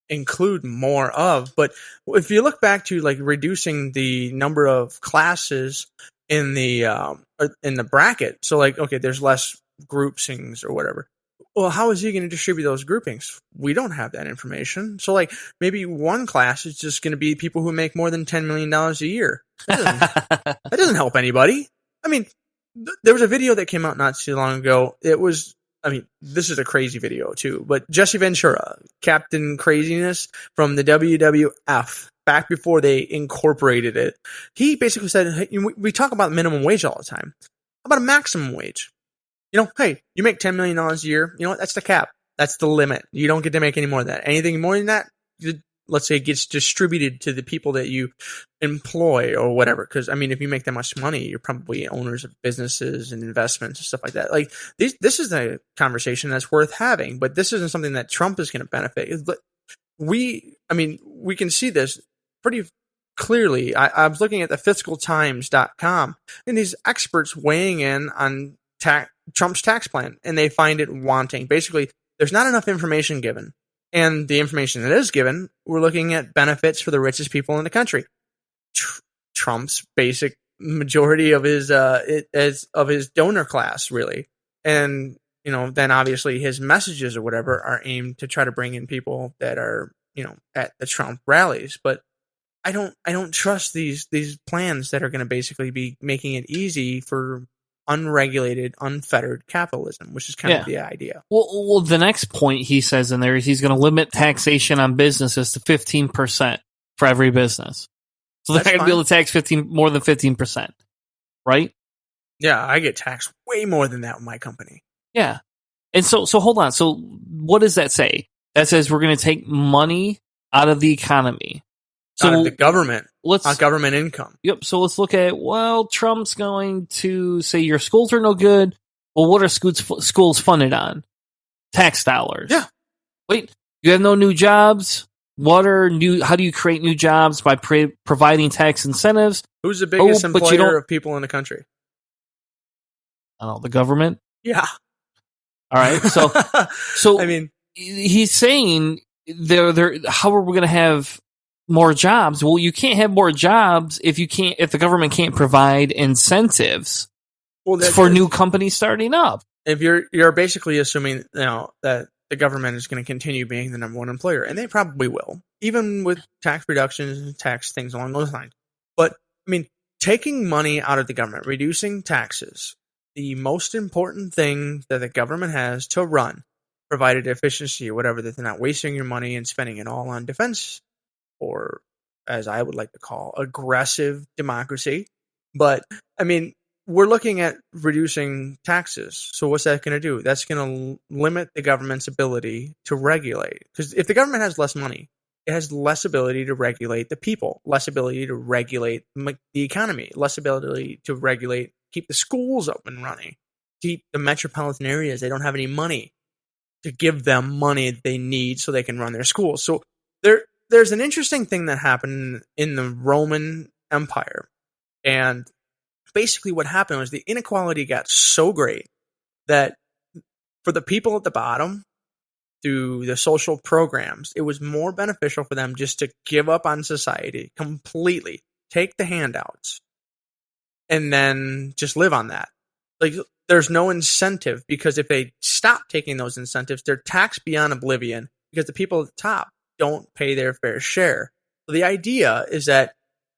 E: include more of. But if you look back to like reducing the number of classes in the bracket, so like, okay, there's less groupings or whatever. Well, how is he going to distribute those groupings? We don't have that information. So like maybe one class is just going to be people who make more than $10 million a year. That doesn't help anybody. I mean, there was a video that came out not too long ago. It was, I mean, this is a crazy video too, but Jesse Ventura, Captain Craziness from the WWF, back before they incorporated it, he basically said, hey, we talk about minimum wage all the time. How about a maximum wage? Hey, you make $10 million a year. You know what? That's the cap. That's the limit. You don't get to make any more than that. Anything more than that, let's say it gets distributed to the people that you employ or whatever. Because, I mean, if you make that much money, you're probably owners of businesses and investments and stuff like that. Like, this is a conversation that's worth having, but this isn't something that Trump is going to benefit. But we can see this. pretty clearly. I was looking at the fiscaltimes.com, and these experts weighing in on Trump's tax plan, and they find it wanting. Basically, there's not enough information given. And the information that is given, we're looking at benefits for the richest people in the country. Trump's basic majority of his donor class, really. And, then obviously his messages or whatever are aimed to try to bring in people that are, at the Trump rallies. But I don't trust these plans that are going to basically be making it easy for unregulated, unfettered capitalism, which is kind of the idea.
D: Well, the next point he says in there is he's going to limit taxation on businesses to 15% for every business. So they're not going to be able to tax more than 15%, right?
E: Yeah, I get taxed way more than that with my company.
D: Yeah. And so hold on. So what does that say? That says we're going to take money out of the economy. So
E: out of the government. Government income.
D: Yep. So let's look at, Trump's going to say your schools are no good. Well, what are schools funded on? Tax dollars.
E: Yeah.
D: Wait, you have no new jobs? How do you create new jobs? By providing tax incentives?
E: Who's the biggest employer of people in the country?
D: I don't know, the government?
E: Yeah.
D: All right. So I mean, he's saying how are we going to have more jobs? Well, you can't have more jobs if the government can't provide incentives for new companies starting up.
E: If you're basically assuming that the government is going to continue being the number one employer, and they probably will, even with tax reductions and tax things along those lines. But I mean, taking money out of the government, reducing taxes, the most important thing that the government has to run, provided efficiency or whatever, that they're not wasting your money and spending it all on defense, or as I would like to call, aggressive democracy. But I mean, we're looking at reducing taxes. So what's that going to do? That's going to limit the government's ability to regulate. Because if the government has less money, it has less ability to regulate the people, less ability to regulate the economy, less ability to keep the schools up and running, keep the metropolitan areas. They don't have any money to give them money they need so they can run their schools. So there's an interesting thing that happened in the Roman Empire. And basically what happened was the inequality got so great that for the people at the bottom, through the social programs, it was more beneficial for them just to give up on society completely, take the handouts, and then just live on that. Like, there's no incentive, because if they stop taking those incentives, they're taxed beyond oblivion because the people at the top don't pay their fair share. So the idea is that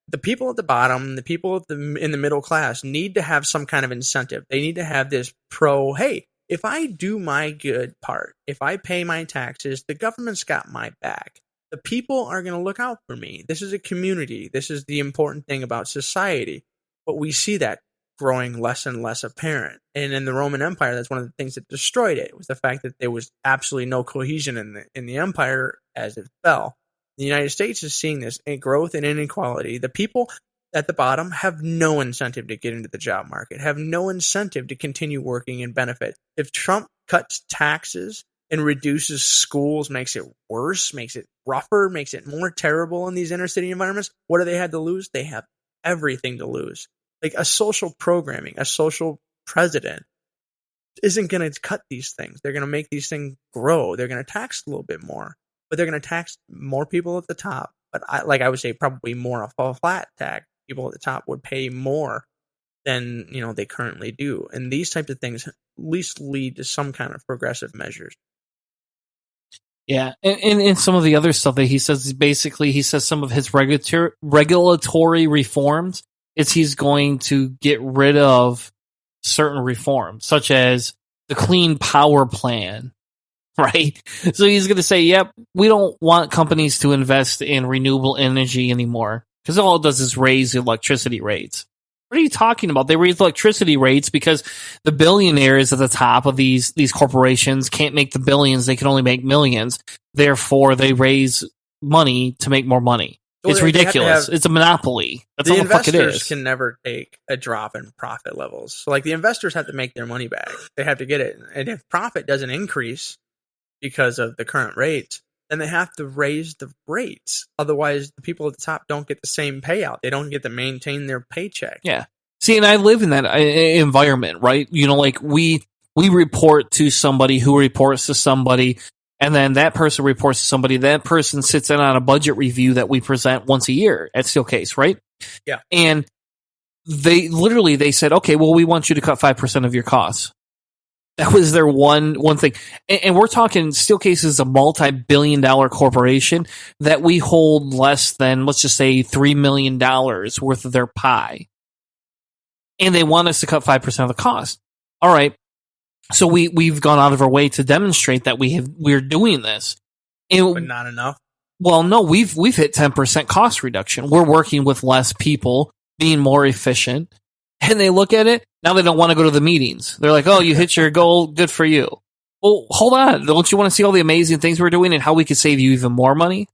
E: the people at the bottom, the people in the middle class need to have some kind of incentive. They need to have this hey, if I do my good part, if I pay my taxes, the government's got my back. The people are going to look out for me. This is a community. This is the important thing about society. But we see that growing less and less apparent. And in the Roman Empire, that's one of the things that destroyed it, was the fact that there was absolutely no cohesion in the empire as it fell. The United States is seeing this growth and inequality. The people at the bottom have no incentive to get into the job market, have no incentive to continue working and benefit. If Trump cuts taxes and reduces schools, makes it worse, makes it rougher, makes it more terrible in these inner city environments, what do they have to lose? They have everything to lose. Like a social programming, a social president isn't going to cut these things. They're going to make these things grow. They're going to tax a little bit more, but they're going to tax more people at the top. But I would say probably more of a flat tax. People at the top would pay more than they currently do. And these types of things at least lead to some kind of progressive measures.
D: Yeah, and some of the other stuff that he says is basically, he says some of his regulatory reforms is he's going to get rid of certain reforms, such as the Clean Power Plan, right? So he's going to say, yep, we don't want companies to invest in renewable energy anymore, because all it does is raise electricity rates. What are you talking about? They raise electricity rates because the billionaires at the top of these corporations can't make the billions. They can only make millions. Therefore, they raise money to make more money. Well, it's ridiculous. It's a monopoly. That's all the fuck it is.
E: Investors can never take a drop in profit levels. So, like, the investors have to make their money back. They have to get it. And if profit doesn't increase because of the current rates, then they have to raise the rates. Otherwise, the people at the top don't get the same payout. They don't get to maintain their paycheck.
D: Yeah. See, and I live in that environment, right? You know, like we report to somebody who reports to somebody, and then that person reports to somebody. That person sits in on a budget review that we present once a year at Steelcase, right?
E: Yeah.
D: And they said, okay, well, we want you to cut 5% of your costs. That was their one thing. And we're talking Steelcase is a multi-billion-dollar corporation that we hold less than, let's just say, $3 million worth of their pie. And they want us to cut 5% of the cost. All right. So we've gone out of our way to demonstrate that we're doing this.
E: But not enough.
D: Well, no, we've hit 10% cost reduction. We're working with less people, being more efficient. And they look at it, now they don't want to go to the meetings. They're like, oh, you hit your goal, good for you. Well, hold on. Don't you want to see all the amazing things we're doing and how we could save you even more money?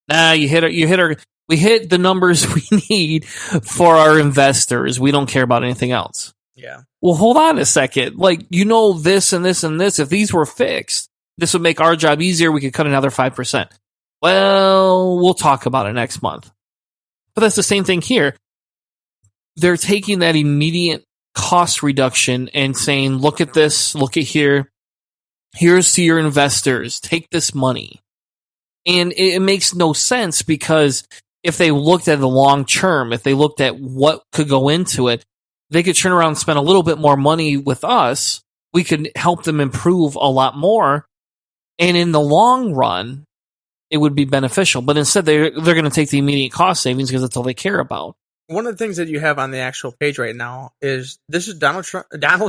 D: Nah, we hit the numbers we need for our investors. We don't care about anything else.
E: Yeah.
D: Well, hold on a second. Like, you know, this and this and this, if these were fixed, this would make our job easier. We could cut another 5%. Well, we'll talk about it next month. But that's the same thing here. They're taking that immediate cost reduction and saying, look at this, look at here. Here's to your investors. Take this money. And it makes no sense because if they looked at the long term, if they looked at what could go into it, they could turn around and spend a little bit more money with us. We could help them improve a lot more. And in the long run, it would be beneficial. But instead, they're going to take the immediate cost savings because that's all they care about.
E: One of the things that you have on the actual page right now is this is Donald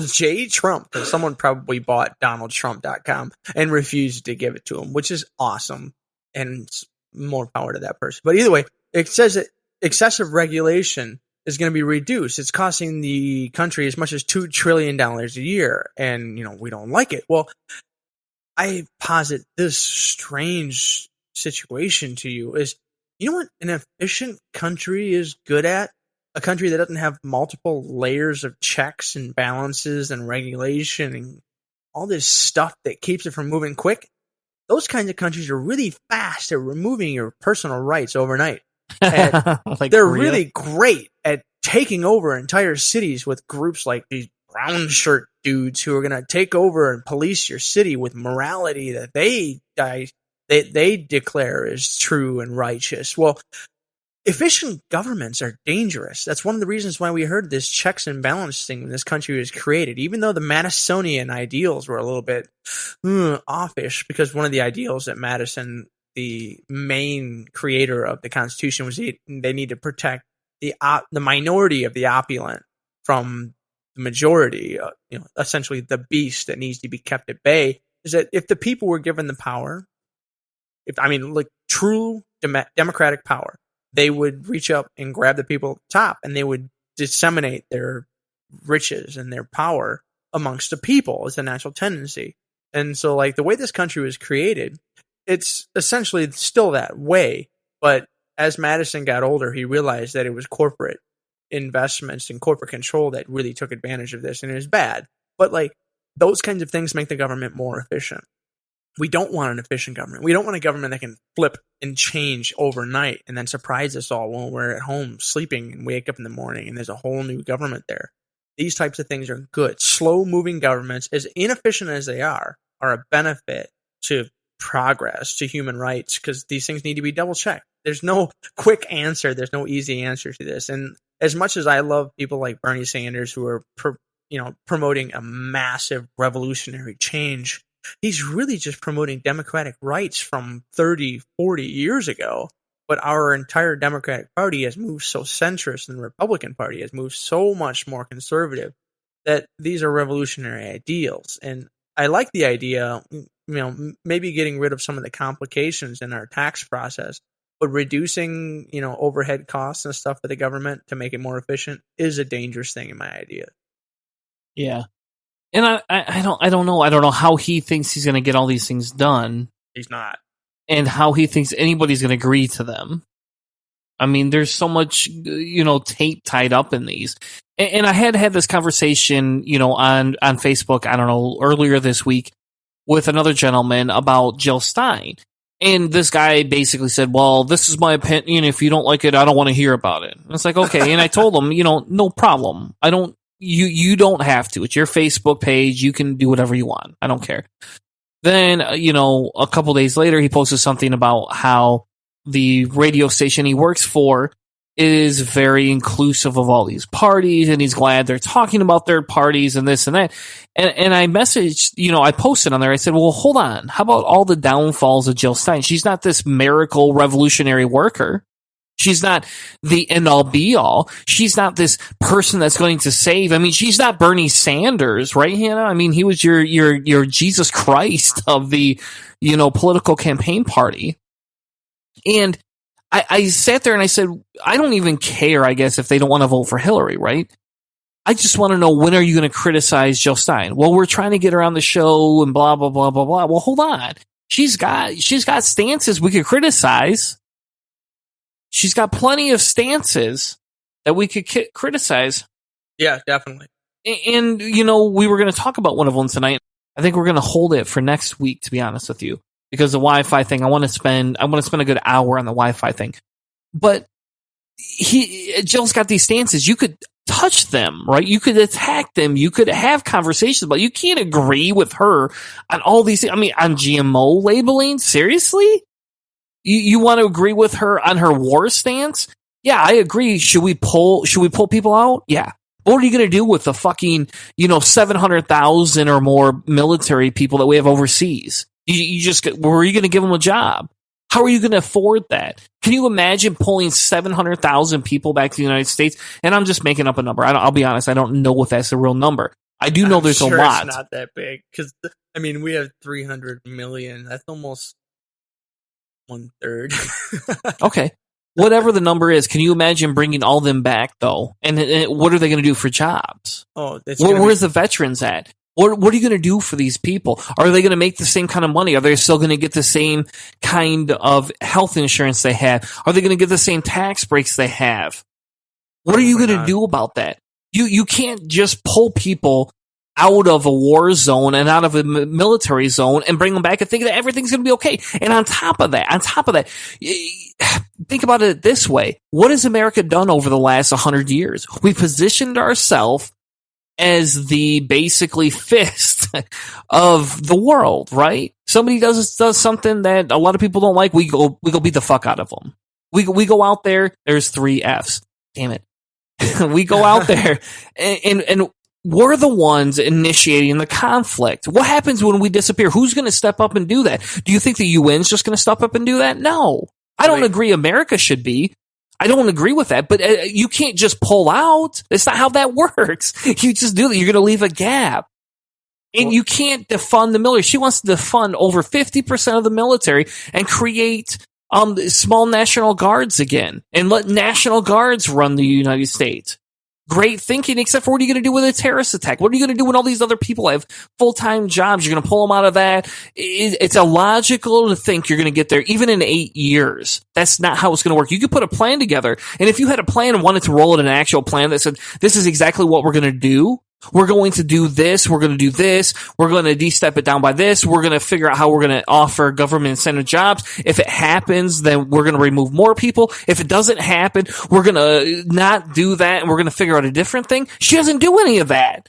E: J. Trump, because someone probably bought DonaldTrump.com and refused to give it to him, which is awesome, and more power to that person. But either way, it says that excessive regulation is going to be reduced. It's costing the country as much as $2 trillion a year, and we don't like it. Well, I posit this strange situation to you is, you know what an efficient country is good at? A country that doesn't have multiple layers of checks and balances and regulation and all this stuff that keeps it from moving quick. Those kinds of countries are really fast at removing your personal rights overnight. And
D: Like
E: they're
D: Korea?
E: really great at taking over entire cities with groups like these brown shirt dudes who are going to take over and police your city with morality that they declare is true and righteous. Well, efficient governments are dangerous. That's one of the reasons why we heard this checks and balance thing when this country was created, even though the Madisonian ideals were a little bit offish, because one of the ideals that Madison, the main creator of the Constitution, was they need to protect the minority of the opulent from the majority, essentially the beast that needs to be kept at bay, is that if the people were given the power, true democratic power, they would reach up and grab the people at the top, and they would disseminate their riches and their power amongst the people. It's a natural tendency. And so, like, the way this country was created, it's essentially still that way. But as Madison got older, he realized that it was corporate investments and corporate control that really took advantage of this, and it was bad. But, like, those kinds of things make the government more efficient. We don't want an efficient government. We don't want a government that can flip and change overnight and then surprise us all when we're at home sleeping and wake up in the morning and there's a whole new government there. These types of things are good. Slow-moving governments, as inefficient as they are a benefit to progress, to human rights, because these things need to be double-checked. There's no quick answer. There's no easy answer to this. And as much as I love people like Bernie Sanders who are promoting a massive revolutionary change, he's really just promoting democratic rights from 30, 40 years ago. But our entire Democratic Party has moved so centrist, and the Republican Party has moved so much more conservative, that these are revolutionary ideals. And I like the idea, maybe getting rid of some of the complications in our tax process, but reducing, overhead costs and stuff for the government to make it more efficient is a dangerous thing in my idea.
D: Yeah. And I don't know. I don't know how he thinks he's going to get all these things done.
E: He's not. And
D: how he thinks anybody's going to agree to them. I mean, there's so much, tape tied up in these. And I had this conversation, on Facebook, I don't know, earlier this week with another gentleman about Jill Stein. And this guy basically said, well, this is my opinion. If you don't like it, I don't want to hear about it. And it's like, okay. And I told him, no problem. You don't have to. It's your Facebook page. You can do whatever you want. I don't care. Then, a couple days later, he posted something about how the radio station he works for is very inclusive of all these parties, and he's glad they're talking about third parties and this and that. And I messaged, I posted on there, I said, well, hold on. How about all the downfalls of Jill Stein? She's not this miracle revolutionary worker. She's not the end-all be-all. She's not this person that's going to save. I mean, she's not Bernie Sanders, right, Hannah? I mean, he was your Jesus Christ of the, political campaign party. And I sat there and I said, I don't even care, I guess, if they don't want to vote for Hillary, right? I just want to know, when are you going to criticize Jill Stein? Well, we're trying to get her on the show and blah, blah, blah, blah, blah. Well, hold on. She's got stances we could criticize. She's got plenty of stances that we could criticize.
E: Yeah, definitely.
D: And, we were going to talk about one of them tonight. I think we're going to hold it for next week, to be honest with you. Because the Wi-Fi thing, I want to spend a good hour on the Wi-Fi thing. But Jill's got these stances. You could touch them, right? You could attack them. You could have conversations, but you can't agree with her on all these things. I mean, on GMO labeling? Seriously? You want to agree with her on her war stance? Yeah, I agree. Should we pull people out? Yeah. What are you going to do with the fucking, 700,000 or more military people that we have overseas? Where are you going to give them a job? How are you going to afford that? Can you imagine pulling 700,000 people back to the United States? And I'm just making up a number. I'll be honest. I don't know if that's the real number. I do know there's a lot.
E: It's not that big because we have 300 million. That's almost 1/3.
D: Okay. Whatever the number is, can you imagine bringing all them back though? And what are they going to do for jobs?
E: Oh,
D: where's the veterans at? What are you going to do for these people? Are they going to make the same kind of money? Are they still going to get the same kind of health insurance they have? Are they going to get the same tax breaks they have? What are you going to do about that? You can't just pull people out of a war zone and out of a military zone and bring them back and think that everything's going to be okay. And on top of that, think about it this way. What has America done over the last 100 years? We positioned ourselves as the basically fist of the world, right? Somebody does something that a lot of people don't like, we go beat the fuck out of them. We go out there, there's 3 Fs. Damn it. We go out there and we're the ones initiating the conflict. What happens when we disappear? Who's going to step up and do that? Do you think the UN's just going to step up and do that? No. I don't agree America should be. I don't agree with that, but you can't just pull out. That's not how that works. You just do that. You're going to leave a gap. And you can't defund the military. She wants to defund over 50% of the military and create small National Guards again and let National Guards run the United States. Great thinking, except for what are you going to do with a terrorist attack? What are you going to do when all these other people have full-time jobs? You're going to pull them out of that? It's illogical to think you're going to get there even in 8 years. That's not how it's going to work. You could put a plan together, and if you had a plan and wanted to roll it an actual plan that said, this is exactly what we're going to do, we're going to do this, we're going to do this, we're going to de-step it down by this, we're going to figure out how we're going to offer government incentive jobs. If it happens, then we're going to remove more people. If it doesn't happen, we're going to not do that and we're going to figure out a different thing. She doesn't do any of that.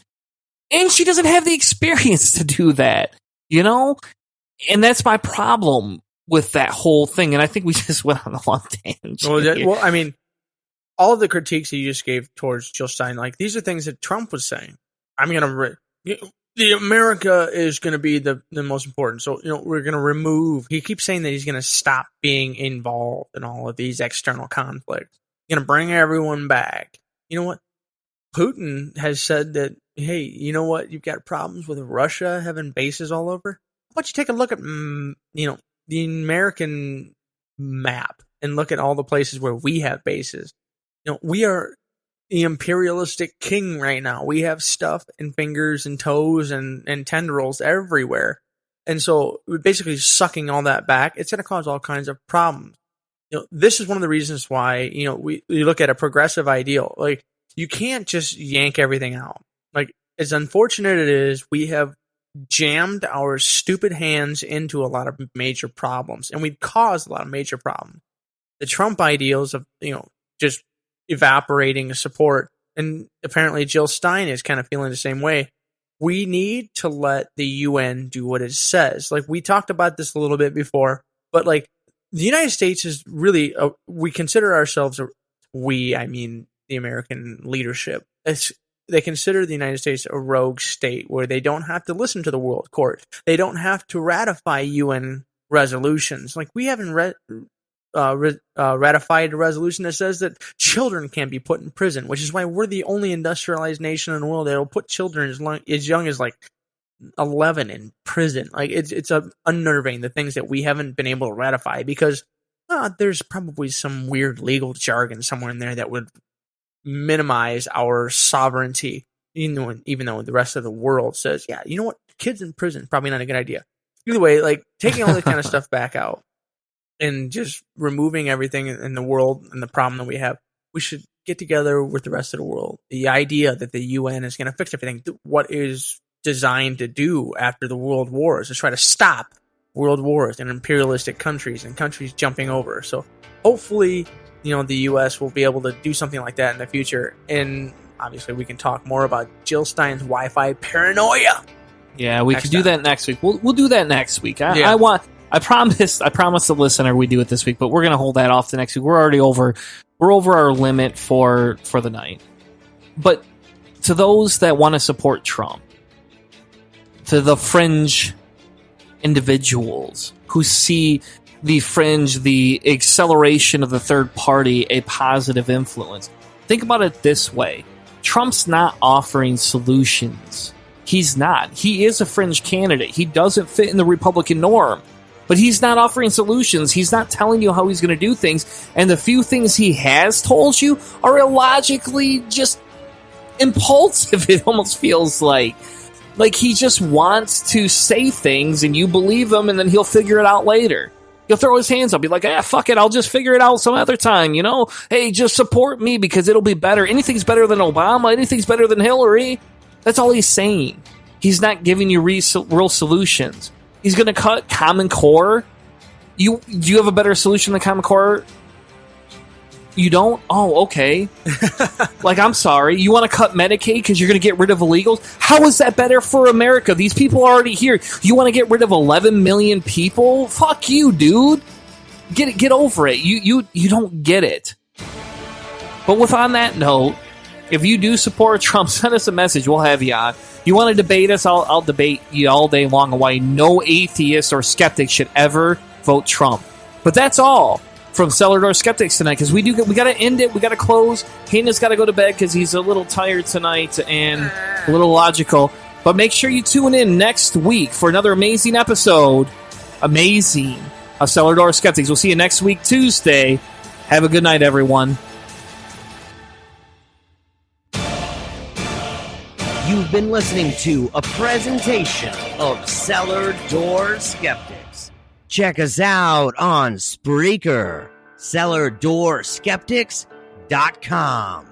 D: And she doesn't have the experience to do that, And that's my problem with that whole thing. And I think we just went on a long tangent.
E: All of the critiques that you just gave towards Jill Stein, these are things that Trump was saying. The America is going to be the most important. So, we're going to remove. He keeps saying that he's going to stop being involved in all of these external conflicts. He's going to bring everyone back. You know what? Putin has said that, hey, you know what? You've got problems with Russia having bases all over. Why don't you take a look at, the American map and look at all the places where we have bases. We are the imperialistic king right now. We have stuff and fingers and toes and tendrils everywhere. And so we're basically sucking all that back. It's going to cause all kinds of problems. This is one of the reasons why, we look at a progressive ideal. You can't just yank everything out. As unfortunate it is, we have jammed our stupid hands into a lot of major problems, and we've caused a lot of major problems. The Trump ideals of, just evaporating support, and apparently Jill Stein is kind of feeling the same way. We need to let the UN do what it says. Like, we talked about this a little bit before, but like, the United States is really, we consider ourselves, I mean the American leadership, they consider the United States a rogue state where they don't have to listen to the World Court. They don't have to ratify UN resolutions. Like, we haven't ratified a resolution that says that children can't be put in prison, which is why we're the only industrialized nation in the world that will put children as young as like 11 in prison. Like, it's unnerving, the things that we haven't been able to ratify, because there's probably some weird legal jargon somewhere in there that would minimize our sovereignty, even though the rest of the world says, yeah, you know what, kids in prison, probably not a good idea. Either way, like, taking all this kind of stuff back out and just removing everything in the world and the problem that we have, we should get together with the rest of the world. The idea that the UN is going to fix everything, what is designed to do after the world wars, is try to stop world wars and imperialistic countries and countries jumping over. So hopefully, the US will be able to do something like that in the future. And obviously we can talk more about Jill Stein's Wi-Fi paranoia.
D: Yeah, we could do that next week. We'll do that next week.
E: Yeah.
D: I promise the listener we do it this week, but we're going to hold that off to next week. We're already over our limit for the night. But to those that want to support Trump, to the fringe individuals who see the fringe, the acceleration of the third party, a positive influence, think about it this way. Trump's not offering solutions. He's not. He is a fringe candidate. He doesn't fit in the Republican norm. But he's not offering solutions. He's not telling you how he's going to do things. And the few things he has told you are illogically just impulsive, it almost feels like. Like, he just wants to say things and you believe him, and then he'll figure it out later. He'll throw his hands up, be like, fuck it, I'll just figure it out some other time, Hey, just support me because it'll be better. Anything's better than Obama. Anything's better than Hillary. That's all he's saying. He's not giving you real solutions. He's going to cut Common Core. Do you have a better solution than Common Core? You don't? Oh, okay. Like, I'm sorry. You want to cut Medicaid because you're going to get rid of illegals? How is that better for America? These people are already here. You want to get rid of 11 million people? Fuck you, dude. Get over it. You don't get it. But on that note, if you do support Trump, send us a message. We'll have you on. You want to debate us? I'll debate you all day long on why no atheist or skeptic should ever vote Trump. But that's all from Cellar Door Skeptics tonight, because we got to end it. We got to close. Hayden's got to go to bed because he's a little tired tonight and a little logical. But make sure you tune in next week for another amazing episode. Amazing of Cellar Door Skeptics. We'll see you next week, Tuesday. Have a good night, everyone.
C: You've been listening to a presentation of Cellar Door Skeptics. Check us out on Spreaker, cellardoorskeptics.com.